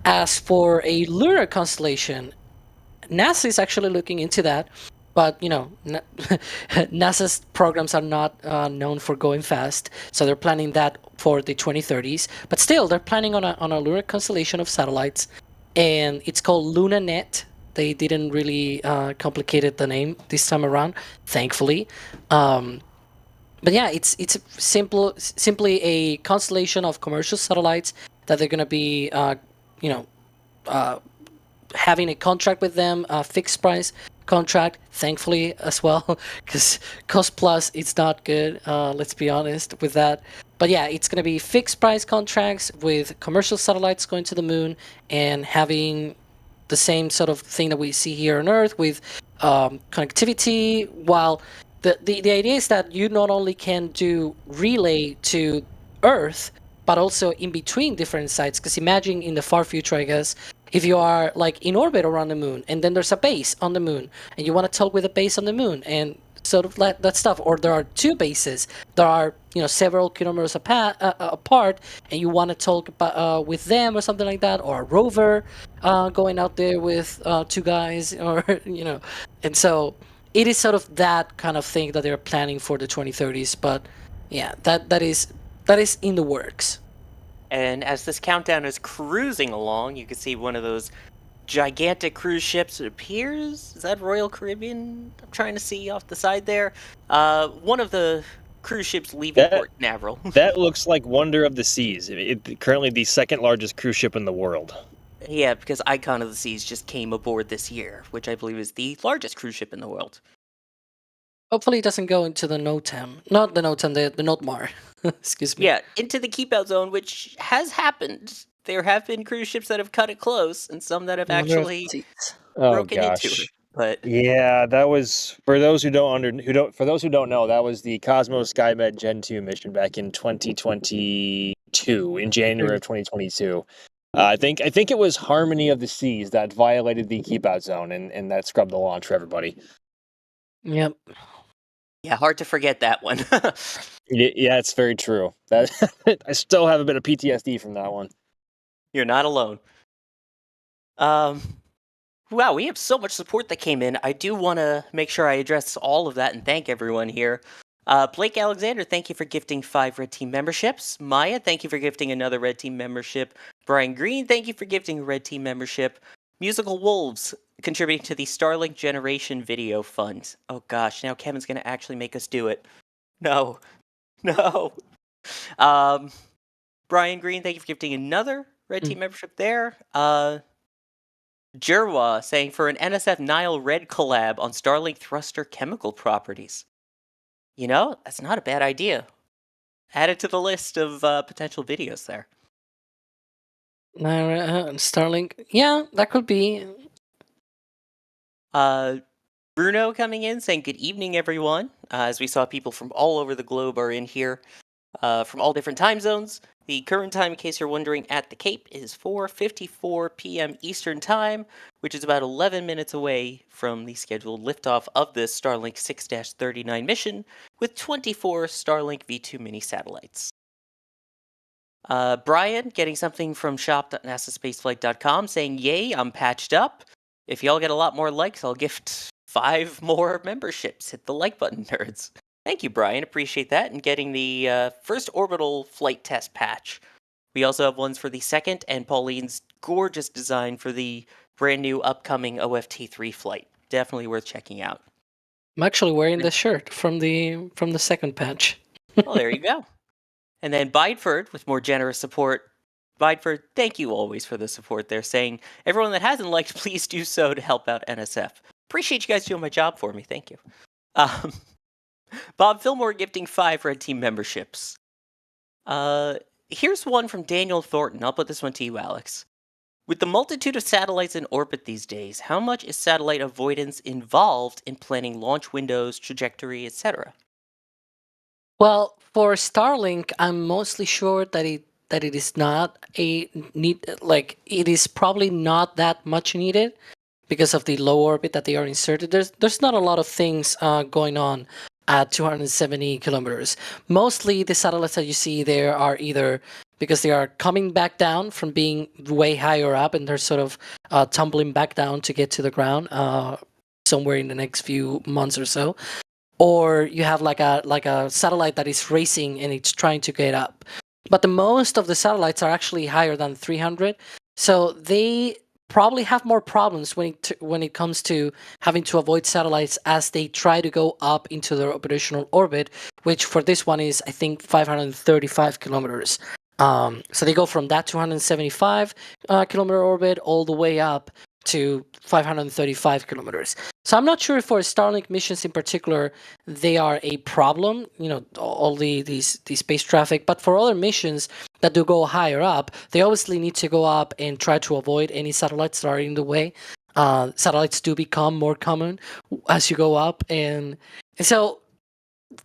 As for a lunar constellation, NASA is actually looking into that, but NASA's programs are not known for going fast, so they're planning that for the 2030s. But still, they're planning on a lunar constellation of satellites, and it's called LunaNet. They didn't really complicate the name this time around, thankfully. But yeah, it's simply a constellation of commercial satellites that they're going to be, having a contract with them, a fixed price contract, thankfully as well, because cost plus it's not good. Let's be honest with that. But yeah, it's going to be fixed price contracts with commercial satellites going to the moon and having the same sort of thing that we see here on Earth with connectivity. While the idea is that you not only can do relay to Earth, but also in between different sites. Because imagine in the far future, I guess, if you are like in orbit around the moon, and then there's a base on the moon, and you want to talk with a base on the moon, and sort of like that stuff. Or there are two bases that are several kilometers apart, and you want to talk with them or something like that, or a rover going out there with two guys, or and so it is sort of that kind of thing that they're planning for the 2030s. But yeah, that is in the works. And as this countdown is cruising along, you can see one of those gigantic cruise ships. It appears, is that Royal Caribbean? I'm trying to see off the side there. One of the cruise ships leaving Port Canaveral. That looks like Wonder of the Seas. Currently the second largest cruise ship in the world. Yeah, because Icon of the Seas just came aboard this year, which I believe is the largest cruise ship in the world. Hopefully it doesn't go into the NOTAM. Not the NOTAM, the NOTMAR. Excuse me. Yeah, into the keep out zone, which has happened. There have been cruise ships that have cut it close, and some that have actually broken into it. But yeah, that was for those who don't know, that was the Cosmos SkyMed Gen 2 mission back in 2022, in January of 2022. I think it was Harmony of the Seas that violated the keep out zone, and that scrubbed the launch for everybody. Yep. Yeah, hard to forget that one. Yeah, it's very true. That I still have a bit of PTSD from that one. You're not alone. Wow, we have so much support that came in. I do want to make sure I address all of that and thank everyone here. Blake Alexander, thank you for gifting 5 Red Team memberships. Maya, thank you for gifting another Red Team membership. Brian Green, thank you for gifting a Red Team membership. Musical Wolves, contributing to the Starlink Generation Video Fund. Oh gosh, now Kevin's going to actually make us do it. No. Brian Green, thank you for gifting another Red Team membership there. Jerwa saying for an NSF Nile Red collab on Starlink thruster chemical properties. That's not a bad idea. Add it to the list of potential videos there. Starlink, yeah, that could be. Bruno coming in saying good evening, everyone. As we saw, people from all over the globe are in here, from all different time zones. The current time, in case you're wondering, at the Cape is 4:54 p.m. Eastern Time, which is about 11 minutes away from the scheduled liftoff of this Starlink 6-39 mission with 24 Starlink V2 mini satellites. Brian getting something from shop.nasaspaceflight.com saying, yay, I'm patched up. If y'all get a lot more likes, I'll gift 5 more memberships. Hit the like button, nerds. Thank you, Brian. Appreciate that. And getting the first orbital flight test patch. We also have ones for the second, and Pauline's gorgeous design for the brand new upcoming OFT3 flight. Definitely worth checking out. I'm actually wearing the shirt from the second patch. Well, there you go. And then Bideford with more generous support. Bideford, thank you always for the support there, saying, everyone that hasn't liked, please do so to help out NSF. Appreciate you guys doing my job for me. Thank you. Bob Fillmore gifting 5 Red Team memberships. Here's one from Daniel Thornton. I'll put this one to you, Alex. With the multitude of satellites in orbit these days, how much is satellite avoidance involved in planning launch windows, trajectory, etc.? Well, for Starlink, I'm mostly sure that it is not a need. Like, it is probably not that much needed because of the low orbit that they are inserted. There's not a lot of things going on at 270 kilometers. Mostly the satellites that you see there are either because they are coming back down from being way higher up and they're sort of tumbling back down to get to the ground somewhere in the next few months or so. Or you have like a satellite that is racing and it's trying to get up. But the most of the satellites are actually higher than 300. So they probably have more problems when it comes to having to avoid satellites as they try to go up into their operational orbit, which for this one is, I think, 535 kilometers. So they go from that 275 kilometer orbit all the way up to 535 kilometers. So I'm not sure if for Starlink missions in particular, they are a problem, all the space traffic, but for other missions that do go higher up, they obviously need to go up and try to avoid any satellites that are in the way. Satellites do become more common as you go up. And so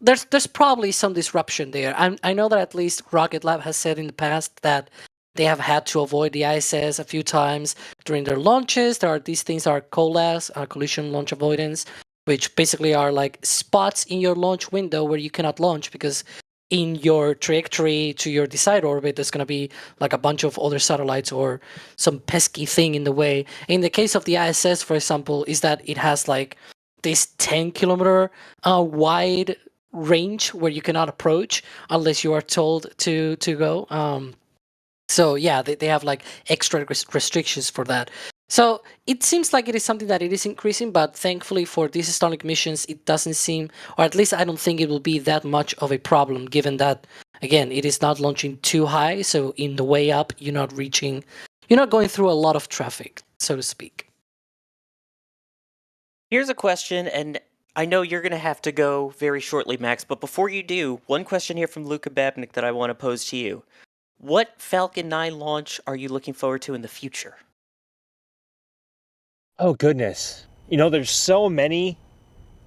there's probably some disruption there. I know that at least Rocket Lab has said in the past that they have had to avoid the ISS a few times during their launches. There are these things that are COLAS, collision launch avoidance, which basically are like spots in your launch window where you cannot launch because in your trajectory to your desired orbit, there's going to be like a bunch of other satellites or some pesky thing in the way. In the case of the ISS, for example, is that it has like this 10-kilometer wide range where you cannot approach unless you are told to go. So yeah, they have like extra restrictions for that. So it seems like it is something that it is increasing, but thankfully for these Starlink missions, it doesn't seem, or at least I don't think it will be that much of a problem, given that, again, it is not launching too high. So in the way up, you're not going through a lot of traffic, so to speak. Here's a question, and I know you're going to have to go very shortly, Max, but before you do, one question here from Luka Babnik that I want to pose to you. What Falcon 9 launch are you looking forward to in the future? Oh, goodness. There's so many.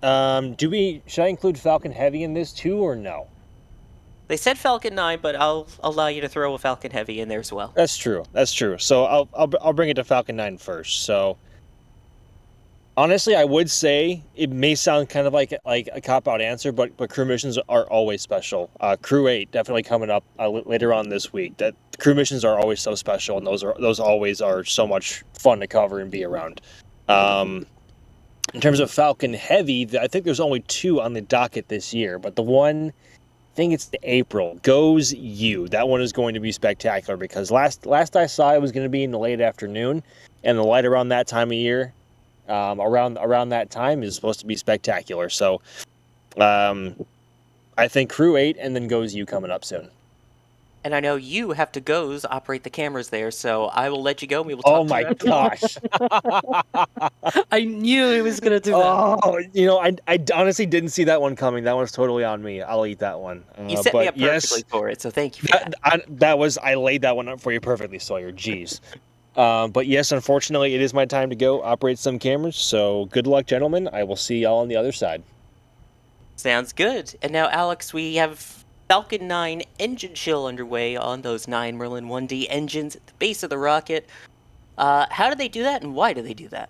Should I include Falcon Heavy in this too, or no? They said Falcon 9, but I'll allow you to throw a Falcon Heavy in there as well. That's true. So I'll bring it to Falcon 9 first. So honestly, I would say it may sound kind of like a cop-out answer, but crew missions are always special. Crew 8 definitely coming up later on this week. That crew missions are always so special, and those always are so much fun to cover and be around. In terms of Falcon Heavy, I think there's only 2 on the docket this year, but the one, I think it's the April, Goes You. That one is going to be spectacular because last I saw it was going to be in the late afternoon, and the light around that time of year, around that time is supposed to be spectacular. So I think Crew 8 and then Goes You coming up soon. And I know you have to operate the cameras there, so I will let you go and we will talk. Oh my gosh. I knew he was going to do that. Oh, I honestly didn't see that one coming. That one's totally on me. I'll eat that one. You set me up perfectly for it, so thank you for that. I laid that one up for you perfectly, Sawyer. Jeez. But yes, unfortunately, it is my time to go operate some cameras. So good luck, gentlemen. I will see y'all on the other side. Sounds good. And now, Alex, we have Falcon 9 engine chill underway on those 9 Merlin 1D engines at the base of the rocket. How do they do that, and why do they do that?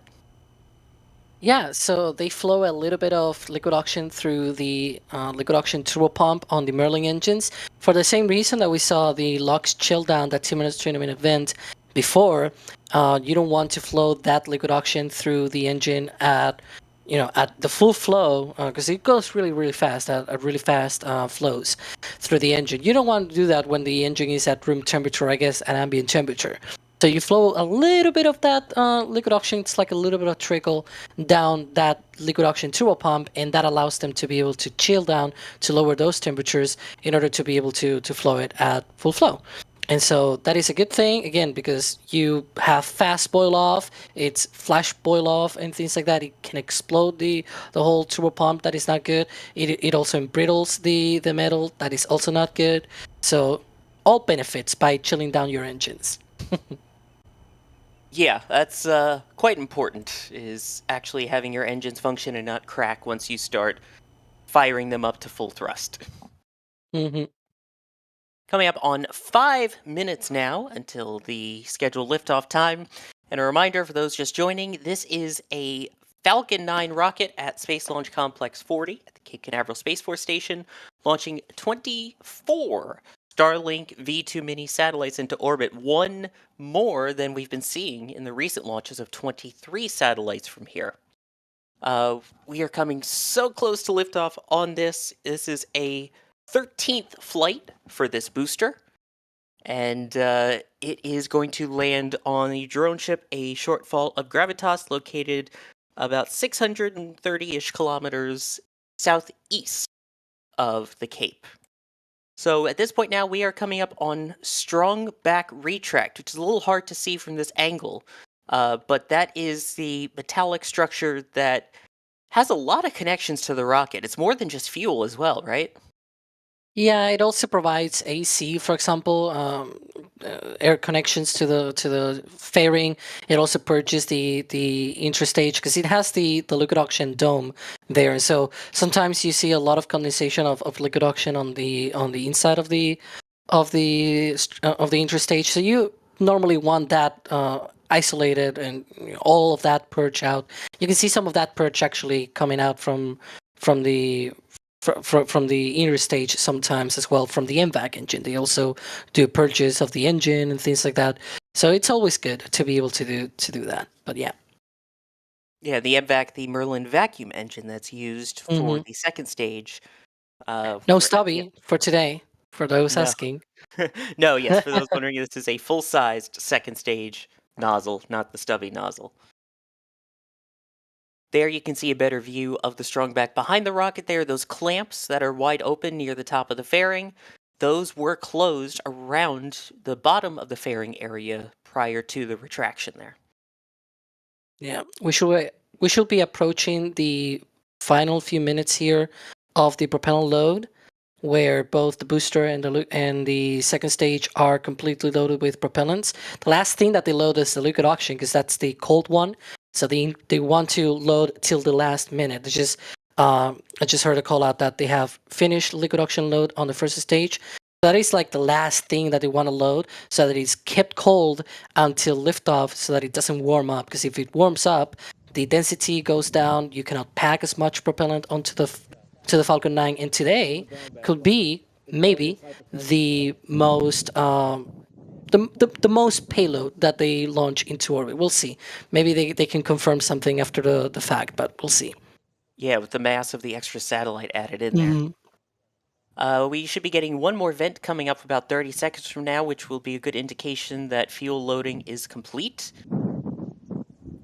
Yeah, so they flow a little bit of liquid oxygen through the liquid oxygen turbopump on the Merlin engines for the same reason that we saw the LOX chill down, that 2-minute tournament event before, you don't want to flow that liquid oxygen through the engine at the full flow, because it goes really fast at really fast flows through the engine. You don't want to do that when the engine is at room temperature, I guess, at ambient temperature. So you flow a little bit of that liquid oxygen. It's like a little bit of trickle down that liquid oxygen through a pump, and that allows them to be able to chill down to lower those temperatures in order to be able to flow it at full flow. And so that is a good thing, again, because you have fast boil off, it's flash boil off and things like that. It can explode the whole turbo pump. That is not good. It also embrittles the metal. That is also not good. So all benefits by chilling down your engines. Yeah, that's quite important, is actually having your engines function and not crack once you start firing them up to full thrust. Mm-hmm. Coming up on 5 minutes now until the scheduled liftoff time. And a reminder for those just joining, this is a Falcon 9 rocket at Space Launch Complex 40 at the Cape Canaveral Space Force Station, launching 24 Starlink V2 mini satellites into orbit, one more than we've been seeing in the recent launches of 23 satellites from here. We are coming so close to liftoff on this. This is a 13th flight for this booster, and it is going to land on the drone ship, a shortfall of Gravitas, located about 630-ish kilometers southeast of the Cape. So at this point now, we are coming up on strong back retract, which is a little hard to see from this angle, but that is the metallic structure that has a lot of connections to the rocket. It's more than just fuel as well, right? Yeah, it also provides AC, for example, air connections to the fairing. It also purges the interstage because it has the liquid oxygen dome there. So sometimes you see a lot of condensation of liquid oxygen on the inside of the interstage. So you normally want that isolated and all of that purge out. You can see some of that purge actually coming out from the interstage sometimes as well, from the MVAC engine. They also do purges of the engine and things like that. So it's always good to be able to do that. But yeah. Yeah, the MVAC, the Merlin vacuum engine that's used for the second stage. No stubby for today, for those asking. No, yes, for those wondering, this is a full-sized second stage nozzle, not the stubby nozzle. There you can see a better view of the strong back behind the rocket there. Those clamps that are wide open near the top of the fairing, those were closed around the bottom of the fairing area prior to the retraction there. Yeah, we should be approaching the final few minutes here of the propellant load, where both the booster and the second stage are completely loaded with propellants. The last thing that they load is the liquid oxygen, because that's the cold one. So they want to load till the last minute. It's just I just heard a call out that they have finished liquid oxygen load on the first stage. That is like the last thing that they want to load, so that it's kept cold until liftoff, so that it doesn't warm up. Because if it warms up, the density goes down. You cannot pack as much propellant onto the Falcon 9. And today could be maybe the most the most payload that they launch into orbit. We'll see. Maybe they can confirm something after the fact, but we'll see. Yeah, with the mass of the extra satellite added in there. We should be getting one more vent coming up about 30 seconds from now, which will be a good indication that fuel loading is complete.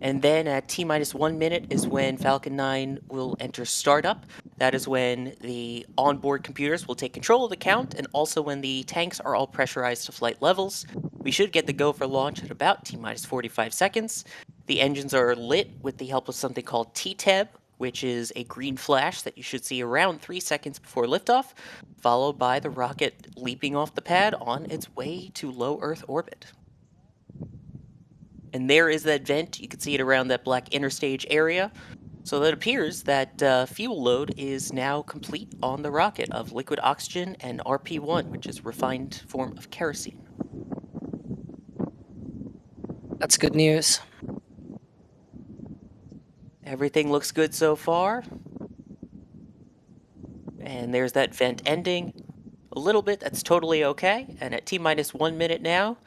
And then at T-minus 1 minute is when Falcon 9 will enter startup. That is when the onboard computers will take control of the count, and also when the tanks are all pressurized to flight levels. We should get the go for launch at about T-minus 45 seconds. The engines are lit with the help of something called T-Tab, which is a green flash that you should see around 3 seconds before liftoff, followed by the rocket leaping off the pad on its way to low Earth orbit. And there is that vent. You can see it around that black interstage area. So it appears that fuel load is now complete on the rocket of liquid oxygen and RP1, which is a refined form of kerosene. That's good news. Everything looks good so far. And there's that vent ending. A little bit, that's totally okay. And at T-minus 1 minute now,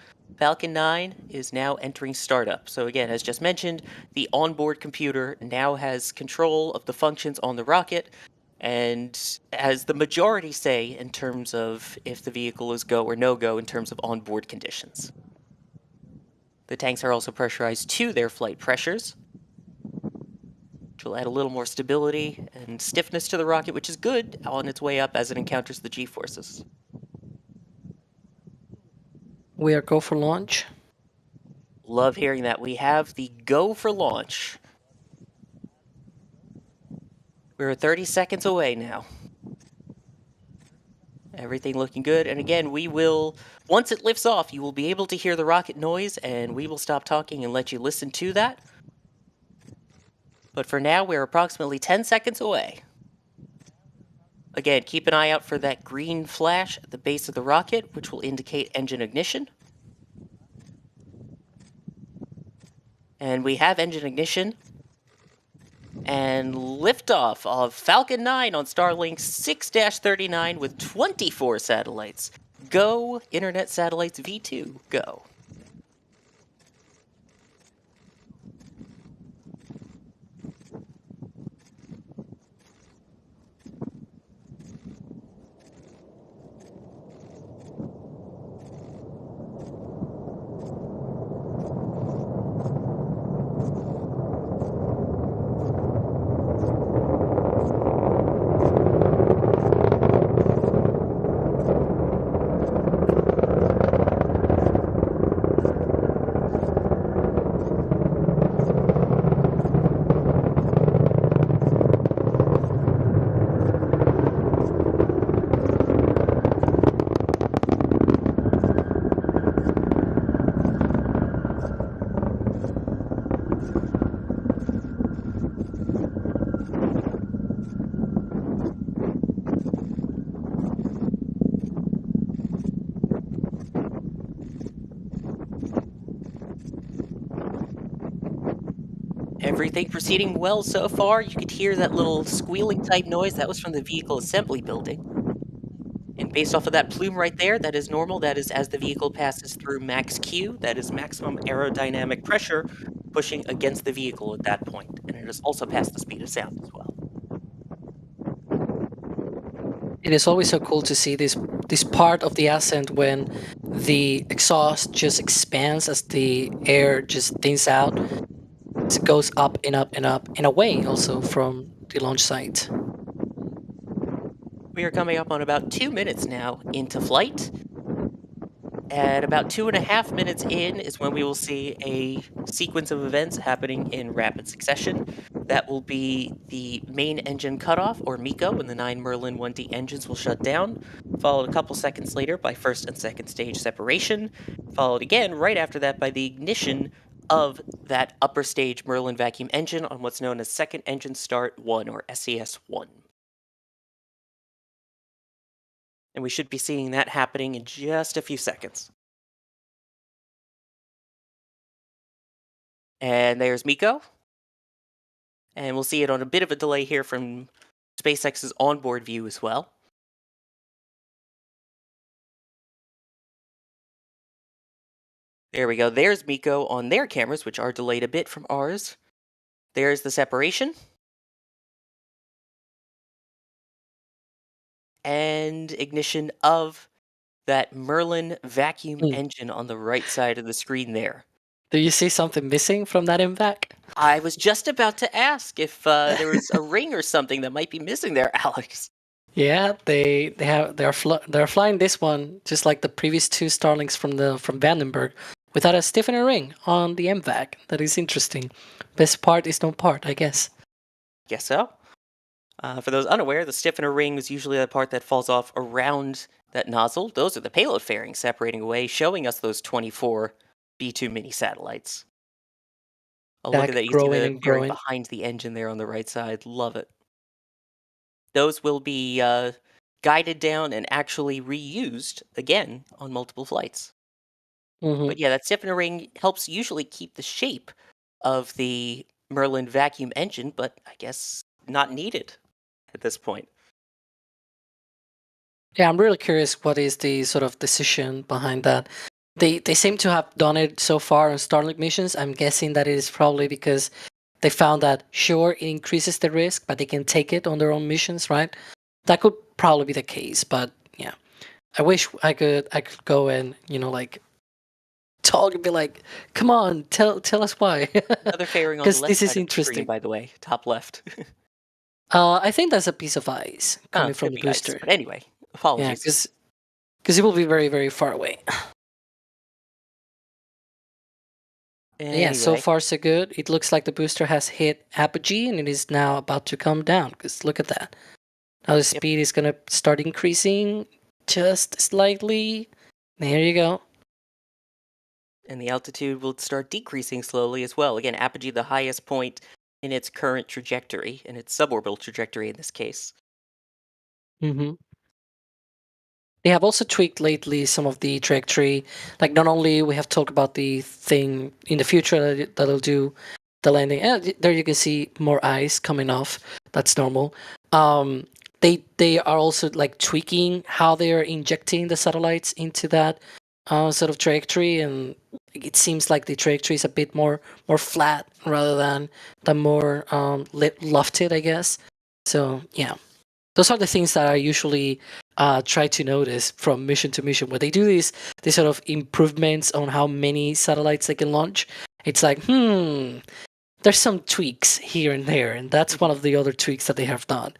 Falcon 9 is now entering startup. So again, as just mentioned, the onboard computer now has control of the functions on the rocket and has the majority say in terms of if the vehicle is go or no go in terms of onboard conditions. The tanks are also pressurized to their flight pressures, which will add a little more stability and stiffness to the rocket, which is good on its way up as it encounters the G-forces. We are go for launch. Love hearing that. We have the go for launch. We're 30 seconds away now. Everything looking good. And again, we will, once it lifts off, you will be able to hear the rocket noise, and we will stop talking and let you listen to that. But for now, we're approximately 10 seconds away. Again, keep an eye out for that green flash at the base of the rocket, which will indicate engine ignition. And we have engine ignition. And liftoff of Falcon 9 on Starlink 6-39 with 24 satellites. Go, Internet Satellites V2, go. Everything proceeding well so far. You could hear that little squealing type noise. That was from the vehicle assembly building. And based off of that plume right there, that is normal. That is as the vehicle passes through max Q. That is maximum aerodynamic pressure pushing against the vehicle at that point. And it has also passed the speed of sound as well. It is always so cool to see this part of the Ascent when the exhaust just expands as the air just thins out. It goes up and up and up and away also from the launch site. We are coming up on about 2 minutes now into flight. At about 2.5 minutes in is when we will see a sequence of events happening in rapid succession. That will be the main engine cutoff, or MECO, when the 9 Merlin 1D engines will shut down, followed a couple seconds later by first and second stage separation, followed again right after that by the ignition of that upper stage Merlin vacuum engine on what's known as Second Engine Start 1, or SES-1. And we should be seeing that happening in just a few seconds. And there's MECO. And we'll see it on a bit of a delay here from SpaceX's onboard view as well. There we go. There's MECO on their cameras, which are delayed a bit from ours. There's the separation. And ignition of that Merlin vacuum engine on the right side of the screen there. Do you see something missing from that impact? I was just about to ask if there was a ring or something that might be missing there, Alex. Yeah, they're flying this one just like the previous two Starlinks from Vandenberg without a stiffener ring on the MVAC. That is interesting. Best part is no part, I guess. Guess so. For those unaware, the stiffener ring is usually the part that falls off around that nozzle. Those are the payload fairings separating away, showing us those 24 B2 mini satellites. Oh, look at that. You see the fairing behind the engine there on the right side. Love it. Those will be guided down and actually reused again on multiple flights. But yeah, that stiffener ring helps usually keep the shape of the Merlin vacuum engine, but I guess not needed at this point. Yeah, I'm really curious what is the sort of decision behind that. They seem to have done it so far on Starlink missions. I'm guessing that it is probably because they found that sure it increases the risk, but they can take it on their own missions, right? That could probably be the case, but yeah, I wish I could go and like talk and be like, come on, tell us why. Another fairing on the Because left this is side of the screen, interesting. by the way, top left. I think that's a piece of ice coming from Could the be ice. booster. But anyway, Yeah, apologies. because it will be very, very far away. Yeah, so Anyway, far so good. It looks like the booster has hit apogee and it is now about to come down. Because look at that. Now the speed is going to start increasing just slightly. There you go. and the altitude will start decreasing slowly as well. Again, apogee the highest point in its current trajectory, in its suborbital trajectory in this case. Mm-hmm. They have also tweaked lately some of the trajectory. Like not only we have talked about the thing in the future that'll do the landing. There you can see more ice coming off. That's normal. They are also like tweaking how they are injecting the satellites into that sort of trajectory, and it seems like the trajectory is a bit more flat rather than the more lofted, I guess. So yeah, those are the things that I usually try to notice from mission to mission. When they do these sort of improvements on how many satellites they can launch, it's like, there's some tweaks here and there, and that's one of the other tweaks that they have done.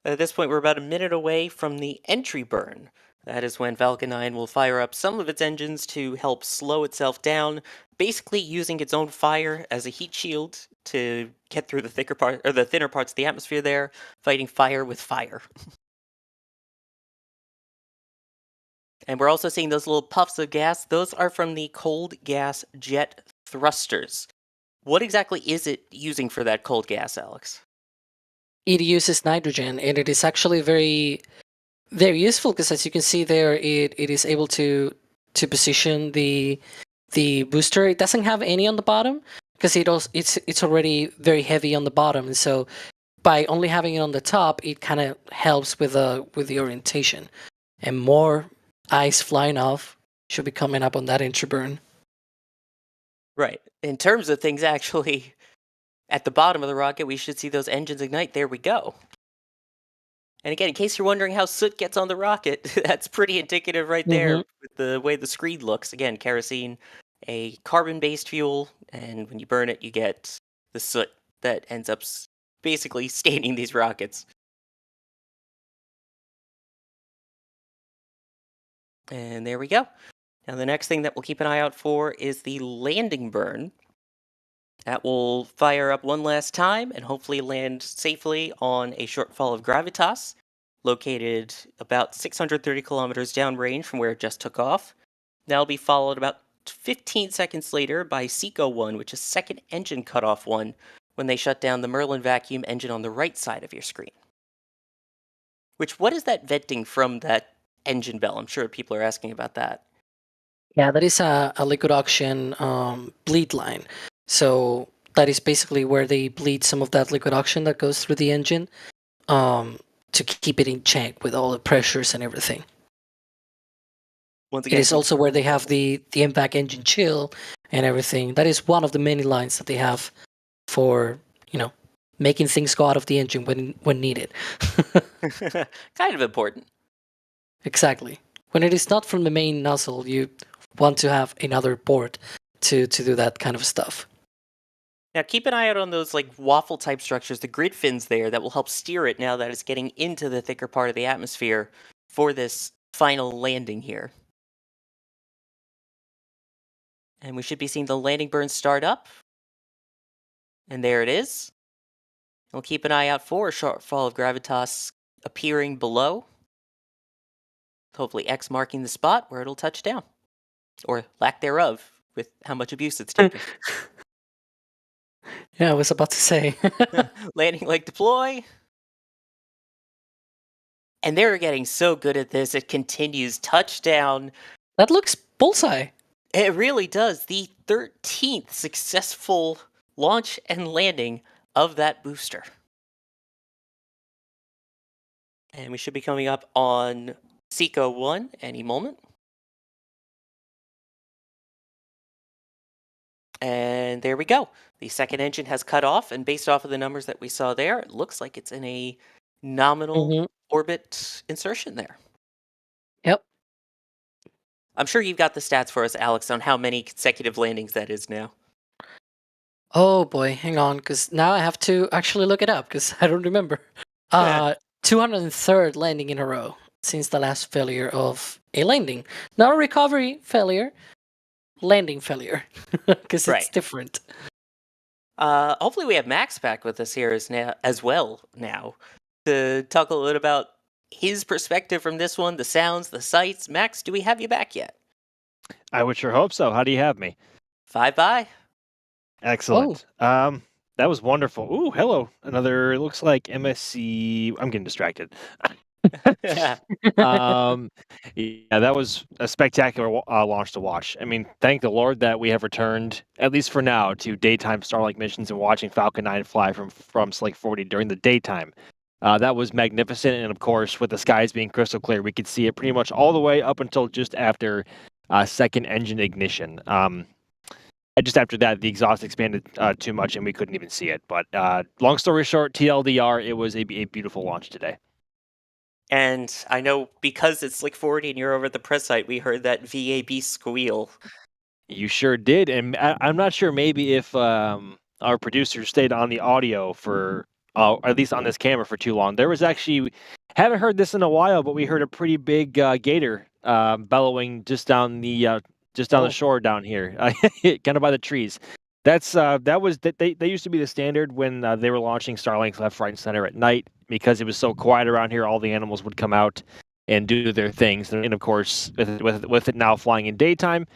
At this point, we're about a minute away from the entry burn. That is when Falcon 9 will fire up some of its engines to help slow itself down, basically using its own fire as a heat shield to get through the thicker part or the thinner parts of the atmosphere there, fighting fire with fire. And we're also seeing those little puffs of gas. Those are from the cold gas jet thrusters. What exactly is it using for that cold gas, Alex? It uses nitrogen, and it is actually very, very useful because, as you can see there, it is able to position the booster. It doesn't have any on the bottom because it's already very heavy on the bottom, and so by only having it on the top, it kind of helps with the orientation, and more ice flying off should be coming up on that entry burn. Right. In terms of things actually at the bottom of the rocket, we should see those engines ignite. There we go. And again, in case you're wondering how soot gets on the rocket, that's pretty indicative right there with the way the screen looks. Again, kerosene, a carbon-based fuel, and when you burn it, you get the soot that ends up basically staining these rockets. And there we go. Now the next thing that we'll keep an eye out for is the landing burn. That will fire up one last time and hopefully land safely on a shortfall of gravitas, located about 630 kilometers downrange from where it just took off. That'll be followed about 15 seconds later by SECO 1, which is second engine cutoff 1, when they shut down the Merlin vacuum engine on the right side of your screen. What is that venting from that engine bell? I'm sure people are asking about that. Yeah, that is a liquid oxygen bleed line. So that is basically where they bleed some of that liquid oxygen that goes through the engine to keep it in check with all the pressures and everything. Once It again, is also where they have the MVAC engine chill and everything. That is one of the many lines that they have for, making things go out of the engine when needed. kind of important. Exactly. When it is not from the main nozzle, you want to have another port to do that kind of stuff. Now keep an eye out on those like waffle type structures, the grid fins there that will help steer it now that it's getting into the thicker part of the atmosphere for this final landing here. And we should be seeing the landing burn start up. And there it is. We'll keep an eye out for a shortfall of gravitas appearing below. Hopefully X marking the spot where it'll touch down. Or lack thereof, with how much abuse it's taking. Yeah, I was about to say. Landing leg deploy. And they're getting so good at this, it continues. Touchdown. That looks bullseye. It really does. The 13th successful launch and landing of that booster. And we should be coming up on SECO 1 any moment. And there we go. The second engine has cut off, and based off of the numbers that we saw there, it looks like it's in a nominal orbit insertion there. Yep. I'm sure you've got the stats for us, Alex, on how many consecutive landings that is now. Oh boy, hang on, because now I have to actually look it up because I don't remember. 203rd landing in a row since the last failure of a landing. Not a recovery failure, landing failure, because Right. it's different. Hopefully we have Max back with us here as well now to talk a little bit about his perspective from this one, the sounds, the sights. Max, do we have you back yet? I would sure hope so. How do you have me? 5-by. Excellent. That was wonderful. Ooh, hello. Another, it looks like MSC. I'm getting distracted. Yeah, that was a spectacular launch to watch. I mean, thank the Lord that we have returned, at least for now, to daytime Starlink missions and watching Falcon 9 fly from Slick 40 during the daytime. That was magnificent, and of course, with the skies being crystal clear, we could see it pretty much all the way up until just after second engine ignition. Just after that, the exhaust expanded too much, and we couldn't even see it. But long story short, TLDR, it was a beautiful launch today. And I know because it's Slick 40 and you're over at the press site, we heard that VAB squeal. You sure did, and I'm not sure maybe if our producer stayed on the audio for, at least on this camera, for too long. There was actually, haven't heard this in a while, but we heard a pretty big gator bellowing just down the shore down here, kind of by the trees. They used to be the standard when they were launching Starlink left, right, and center at night, because it was so quiet around here. All the animals would come out and do their things, and of course, with it now flying in daytime,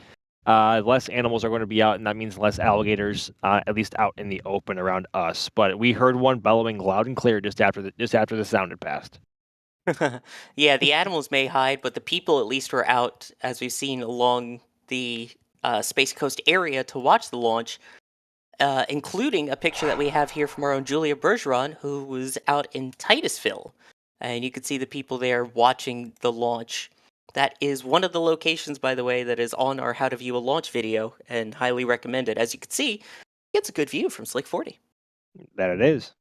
less animals are going to be out, and that means less alligators, at least out in the open around us. But we heard one bellowing loud and clear just after the sound had passed. Yeah, the animals may hide, but the people at least were out, as we've seen along the Space Coast area to watch the launch, including a picture that we have here from our own Julia Bergeron, who was out in Titusville. And you could see the people there watching the launch. That is one of the locations, by the way, that is on our How to View a Launch video, and highly recommended. As you can see, it's a good view from Slick 40. That it is.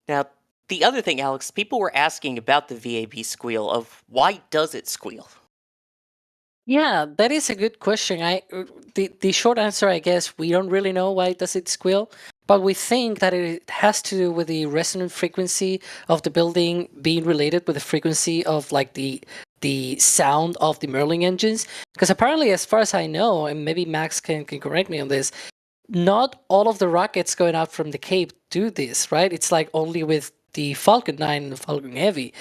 Now, the other thing, Alex, people were asking about the VAB squeal of why does it squeal? Yeah, that is a good question. The short answer, I guess, we don't really know why does it squeal, but we think that it has to do with the resonant frequency of the building being related with the frequency of like the sound of the Merlin engines. Because apparently, as far as I know, and maybe Max can correct me on this, not all of the rockets going out from the Cape do this, right? It's like only with the Falcon 9 and the Falcon Heavy.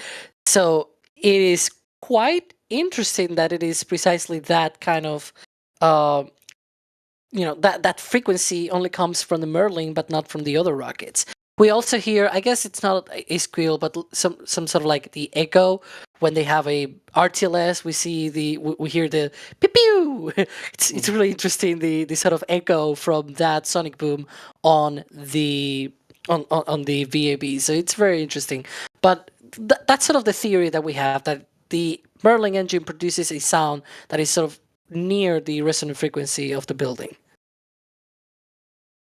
So it is quite interesting that it is precisely that kind of that frequency only comes from the Merlin but not from the other rockets. We also hear, I guess it's not a squeal, but some sort of like the echo when they have a RTLS. We hear the pew pew. It's really interesting, the sort of echo from that sonic boom on the VAB. So it's very interesting. But that's sort of the theory that we have, that the Merlin engine produces a sound that is sort of near the resonant frequency of the building.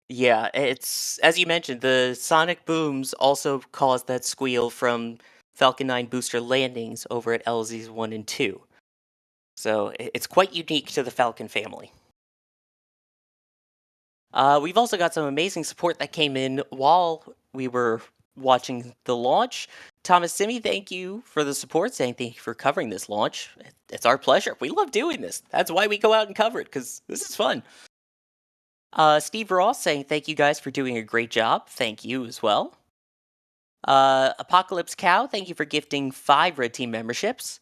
Yeah, it's, as you mentioned, the sonic booms also cause that squeal from Falcon 9 booster landings over at LZs 1 and 2. So it's quite unique to the Falcon family. We've also got some amazing support that came in while we were watching the launch. Thomas Simi, thank you for the support, saying thank you for covering this launch. It's our pleasure. We love doing this. That's why we go out and cover it, because this is fun. Steve Ross saying thank you guys for doing a great job. Thank you as well. Apocalypse Cow, thank you for gifting 5 Red Team memberships.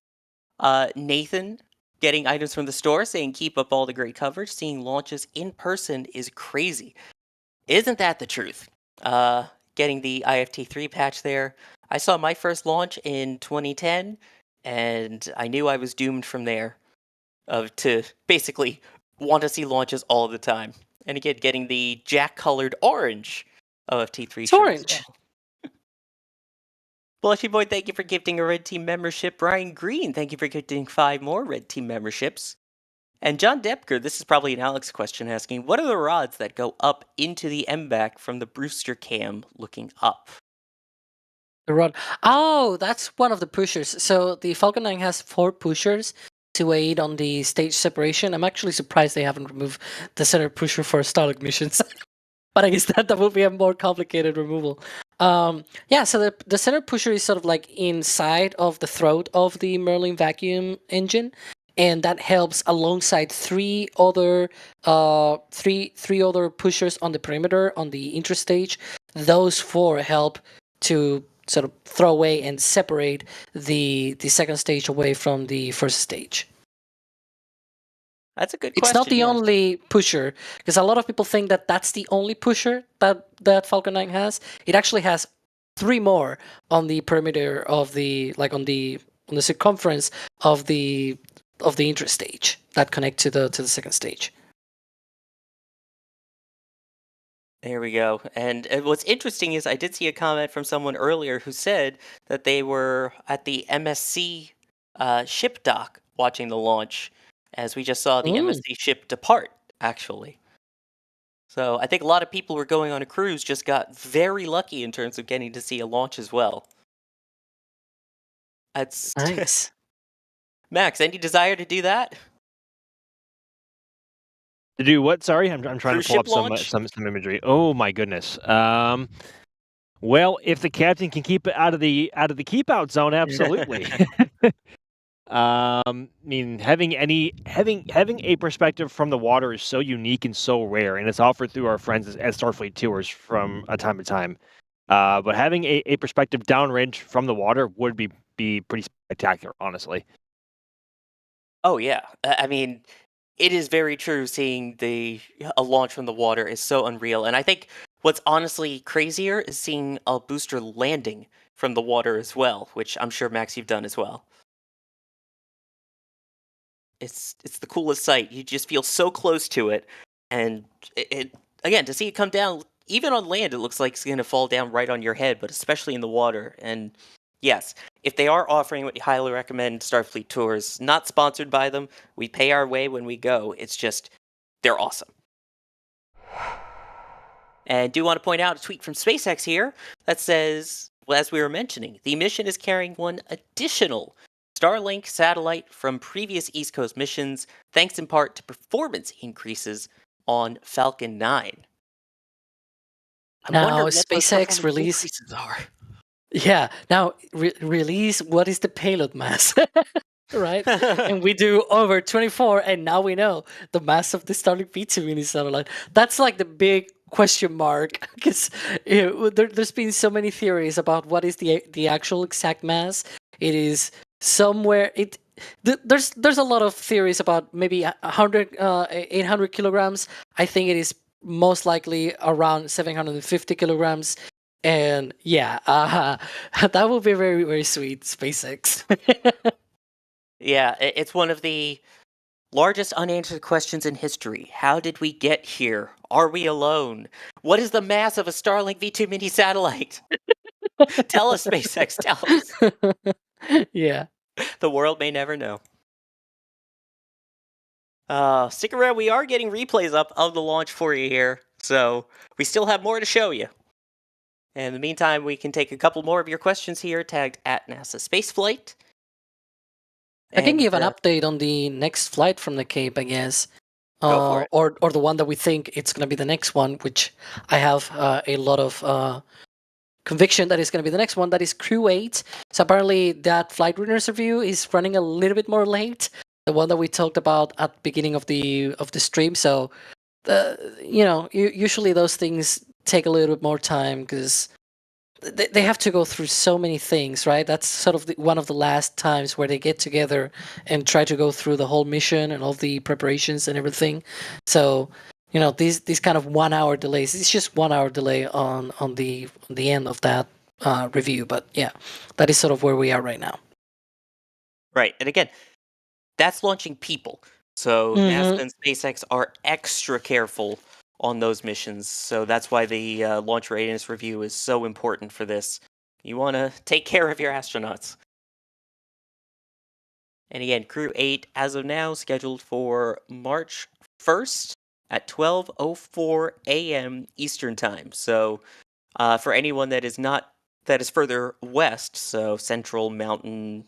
Nathan getting items from the store, saying keep up all the great coverage. Seeing launches in person is crazy. Isn't that the truth? Getting the IFT3 patch there. I saw my first launch in 2010, and I knew I was doomed from there to basically want to see launches all the time. And again, getting the Jack-colored orange OFT3 It's orange. Blushy Boy, thank you for gifting a Red Team membership. Brian Green, thank you for gifting 5 more Red Team memberships. And John Depker, this is probably an Alex question asking, what are the rods that go up into the MVAC from the Brewster cam looking up? The rod. Oh, that's one of the pushers. So the Falcon 9 has 4 pushers to aid on the stage separation. I'm actually surprised they haven't removed the center pusher for Starlink missions. But I guess that would be a more complicated removal. Yeah, so the center pusher is sort of like inside of the throat of the Merlin vacuum engine, and that helps alongside 3 other three other pushers on the perimeter on the interstage. Those 4 help to sort of throw away and separate the second stage away from the first stage. That's a good question. It's not the yes. only pusher, because a lot of people think that that's the only pusher that Falcon 9 has. It actually has 3 more on the perimeter of the, like on the circumference of the interstage that connect to the second stage. There we go. And what's interesting is I did see a comment from someone earlier who said that they were at the MSC ship dock watching the launch, as we just saw the MSC ship depart, actually. So I think a lot of people who were going on a cruise just got very lucky in terms of getting to see a launch as well. That's Nice. Max, any desire to do that? To do what? Sorry, I'm trying Cruise to pull ship up launch? some imagery. Oh my goodness. Well, if the captain can keep it out of the keep out zone, absolutely. I mean, having a perspective from the water is so unique and so rare, and it's offered through our friends at Starfleet Tours from time to time. But having a perspective downrange from the water would be pretty spectacular, honestly. Oh yeah, I mean, it is very true. Seeing a launch from the water is so unreal, and I think what's honestly crazier is seeing a booster landing from the water as well, which I'm sure Max you've done as well. It's the coolest sight. You just feel so close to it, and it again to see it come down. Even on land, it looks like it's going to fall down right on your head, but especially in the water. And yes, if they are offering, we highly recommend Starfleet Tours. Not sponsored by them. We pay our way when we go. It's just they're awesome. And do want to point out a tweet from SpaceX here that says, well, as we were mentioning, the mission is carrying one additional Starlink satellite from previous East Coast missions, thanks in part to performance increases on Falcon 9. I Now, wonder what those SpaceX performance release. increases are. Yeah. Now release what is the payload mass, right? And we do over 24, and now we know the mass of the Starlink V2 mini satellite. That's like the big question mark, because there's been so many theories about what is the actual exact mass. It is somewhere. There's a lot of theories about maybe 100, 800 kilograms. I think it is most likely around 750 kilograms. And yeah, that would be very, very sweet, SpaceX. Yeah, it's one of the largest unanswered questions in history. How did we get here? Are we alone? What is the mass of a Starlink V2 mini satellite? Tell us, SpaceX, tell us. Yeah. The world may never know. Stick around, we are getting replays up of the launch for you here, so we still have more to show you. In the meantime, we can take a couple more of your questions here, tagged at NASA Spaceflight. I can give an update on the next flight from the Cape, I guess. Go for it. Or the one that we think it's going to be the next one, which I have a lot of conviction that it's going to be the next one. That is Crew 8. So apparently that flight readiness review is running a little bit more late. The one that we talked about at the beginning of the stream. So, usually those things take a little bit more time because they have to go through so many things, right? That's sort of one of the last times where they get together and try to go through the whole mission and all the preparations and everything. So, these kind of 1 hour delays. It's just 1 hour delay on the end of that review. But yeah, that is sort of where we are right now. Right, and again, that's launching people. So NASA and SpaceX are extra careful on those missions. So that's why the launch readiness review is so important for this. You want to take care of your astronauts. And again, Crew 8, as of now, scheduled for March 1st at 12:04 a.m. Eastern Time. So for anyone that is further west, so Central, Mountain,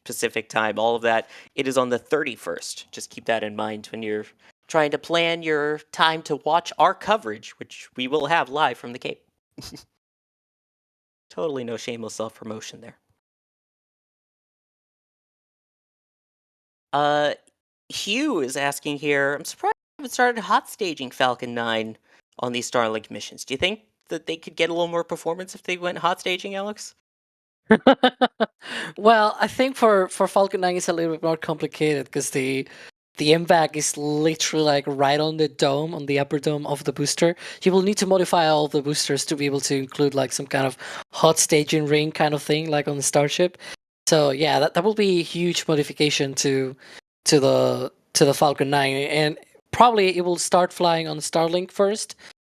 Pacific Time, all of that, it is on the 31st. Just keep that in mind when you're trying to plan your time to watch our coverage, which we will have live from the Cape. Totally no shameless self-promotion there. Hugh is asking here, I'm surprised they haven't started hot staging Falcon 9 on these Starlink missions. Do you think that they could get a little more performance if they went hot staging, Alex? Well, I think for Falcon 9 it's a little bit more complicated because the MVAC is literally like right on the dome, on the upper dome of the booster. You will need to modify all of the boosters to be able to include like some kind of hot staging ring kind of thing, like on the Starship. So yeah, that will be a huge modification to the Falcon 9, and probably it will start flying on Starlink first,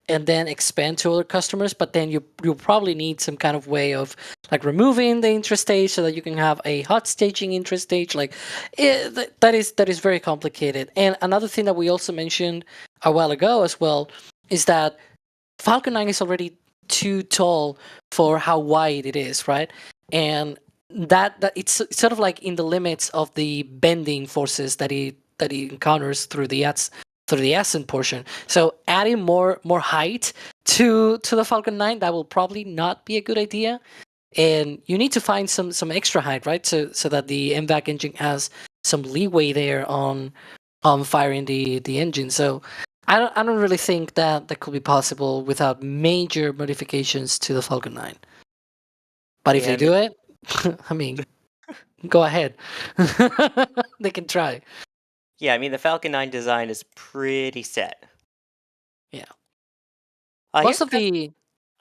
and then expand to other customers. But then you'll probably need some kind of way of like removing the intrastage so that you can have a hot staging intrastage. Like that is very complicated. And another thing that we also mentioned a while ago as well is that Falcon 9 is already too tall for how wide it is, right? And that it's sort of like in the limits of the bending forces that he encounters through the Ascent portion. So adding more height to the Falcon 9, that will probably not be a good idea. And you need to find some extra height, right? So that the MVAC engine has some leeway there on firing the engine. So I don't really think that could be possible without major modifications to the Falcon 9. But if Yeah, they do it, I mean, go ahead. They can try. Yeah, I mean, the Falcon 9 design is pretty set. Yeah. Here's Most of the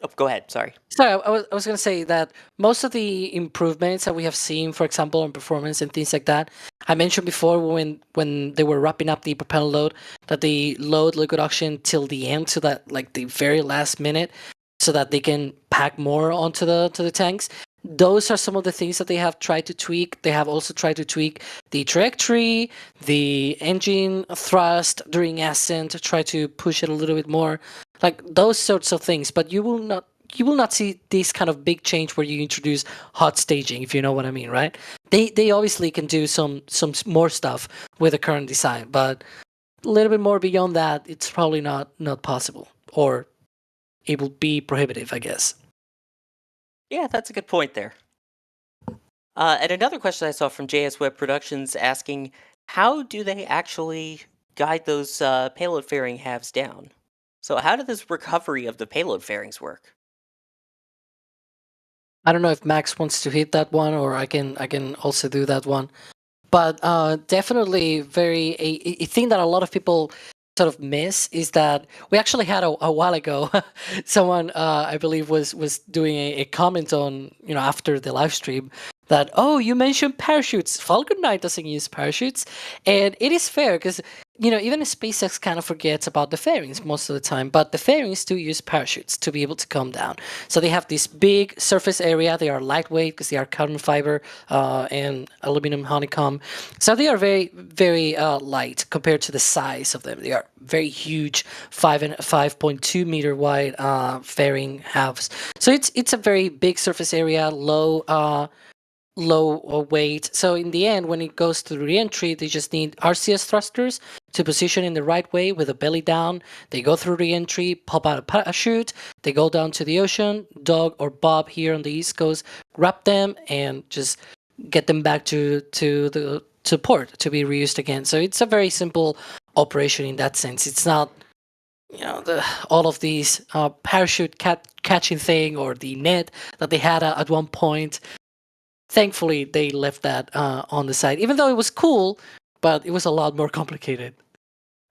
Oh, go ahead. Sorry. Sorry, I was going to say that most of the improvements that we have seen, for example, on performance and things like that, I mentioned before when they were wrapping up the propellant load, that they load liquid oxygen till the end, so that like the very last minute, so that they can pack more onto the tanks. Those are some of the things that they have tried to tweak. They have also tried to tweak the trajectory, the engine thrust during ascent, to try to push it a little bit more, like those sorts of things. But you will not see this kind of big change where you introduce hot staging, if you know what I mean, right? They obviously can do some more stuff with the current design, but a little bit more beyond that, it's probably not possible, or it will be prohibitive, I guess. Yeah, that's a good point there. And another question I saw from JS Web Productions asking, how do they actually guide those payload fairing halves down? So how did this recovery of the payload fairings work? I don't know if Max wants to hit that one, or I can also do that one. But definitely a thing that a lot of people sort of miss is that we actually had a while ago someone I believe was doing a comment on, after the live stream, that, oh, you mentioned parachutes, Falcon 9 doesn't use parachutes. And it is fair, because even SpaceX kind of forgets about the fairings most of the time, but the fairings do use parachutes to be able to come down. So they have this big surface area. They are lightweight because they are carbon fiber and aluminum honeycomb. So they are very, very light compared to the size of them. They are very huge, 5.2 meter wide fairing halves. So it's a very big surface area, low weight. So in the end, when it goes to re-entry, they just need RCS thrusters to position in the right way with the belly down. They go through re-entry, pop out a parachute, they go down to the ocean. Doug or Bob here on the East Coast grab them and just get them back to port to be reused again. So it's a very simple operation in that sense. It's not all of these parachute catching thing or the net that they had at one point. Thankfully, they left that on the side, even though it was cool, but it was a lot more complicated.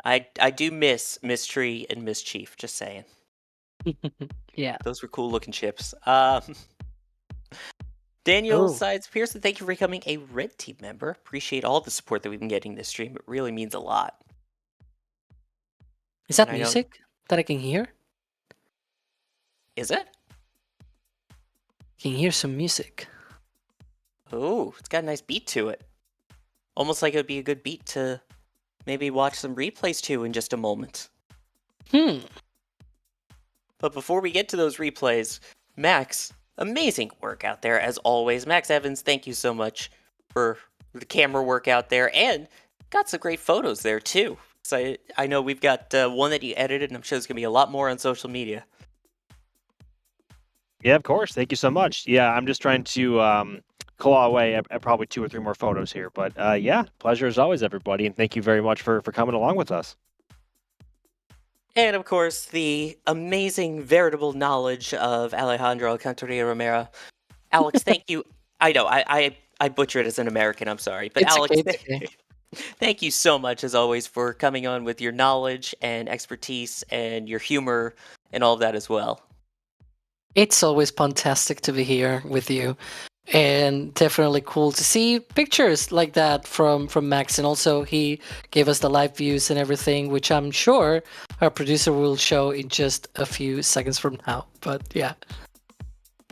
I do miss Mystery and Mischief, just saying. Yeah. Those were cool looking ships. Daniel Sides Pearson, thank you for becoming a Red Team member. Appreciate all the support that we've been getting this stream. It really means a lot. Is that music that I can hear? Is it? Can hear some music. Oh, it's got a nice beat to it. Almost like it would be a good beat to maybe watch some replays too in just a moment. But before we get to those replays, Max, amazing work out there as always. Max Evans, thank you so much for the camera work out there, and got some great photos there too. So I know we've got one that you edited, and I'm sure there's going to be a lot more on social media. Yeah, of course. Thank you so much. Yeah, I'm just trying to claw away at probably 2 or 3 more photos here. But yeah, pleasure as always, everybody, and thank you very much for coming along with us. And of course, the amazing veritable knowledge of Alejandro Alcantara Romero. Alex, thank you. I know, I butcher it as an American, I'm sorry. But It's Alex, okay, it's okay. thank you so much, as always, for coming on with your knowledge and expertise and your humor and all of that as well. It's always fantastic to be here with you, and definitely cool to see pictures like that from Max. And also, he gave us the live views and everything, which I'm sure our producer will show in just a few seconds from now. But yeah.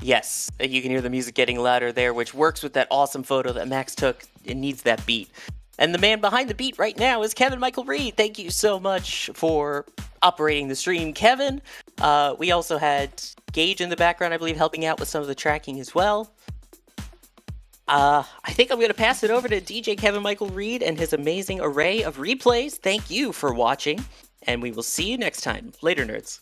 Yes, you can hear the music getting louder there, which works with that awesome photo that Max took. It needs that beat. And the man behind the beat right now is Kevin Michael Reed. Thank you so much for operating the stream, Kevin. We also had Gage in the background, I believe, helping out with some of the tracking as well. I think I'm going to pass it over to DJ Kevin Michael Reed and his amazing array of replays. Thank you for watching, and we will see you next time. Later, nerds.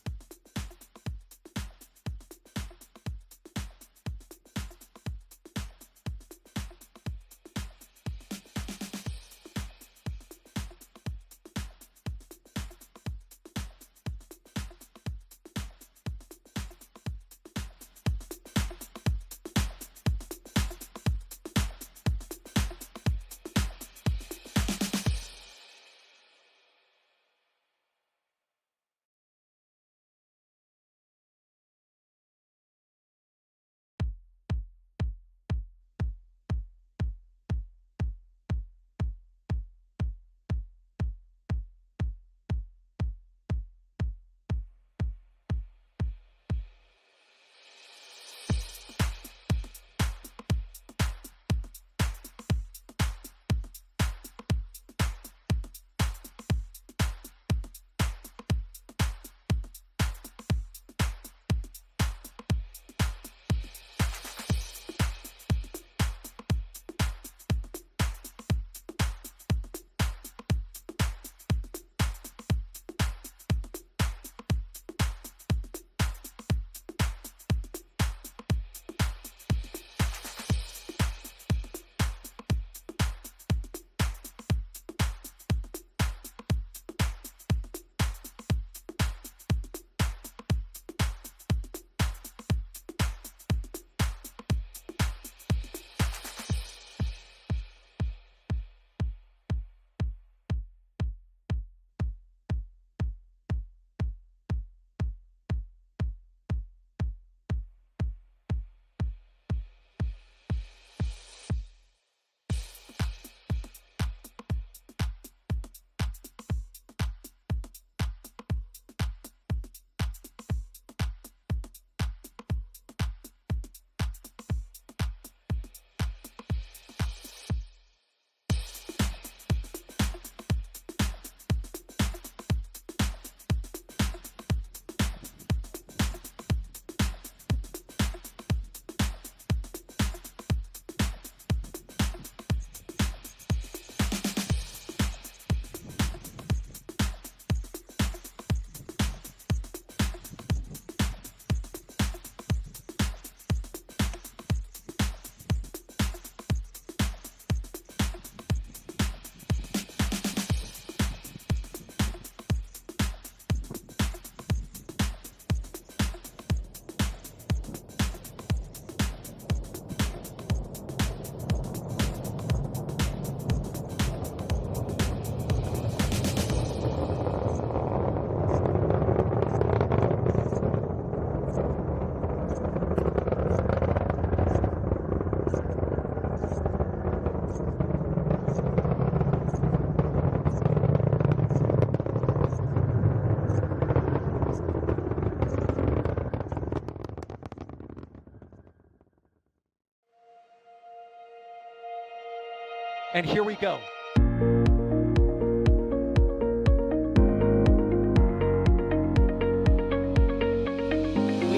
And here we go. We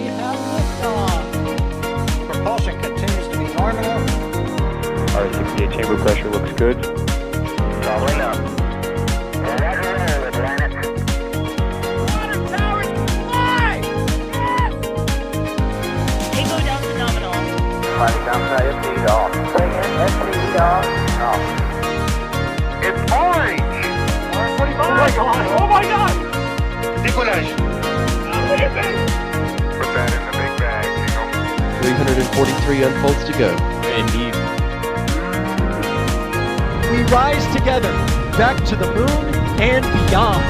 have liftoff. Propulsion continues to be nominal. R68 chamber pressure looks good. Following up. Roger, planet. Tango down to nominal. Flight downside FTE off. Say again, FTE off. Off. It's orange! Oh my god! Oh my god! Decollage. Put that in the big bag, Eagle. 343 unfolds to go. Indeed. We rise together back to the moon and beyond.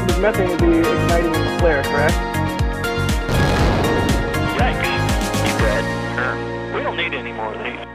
The methane will be igniting in the flare, correct? Yikes. You dead? Sure. We don't need any more of these.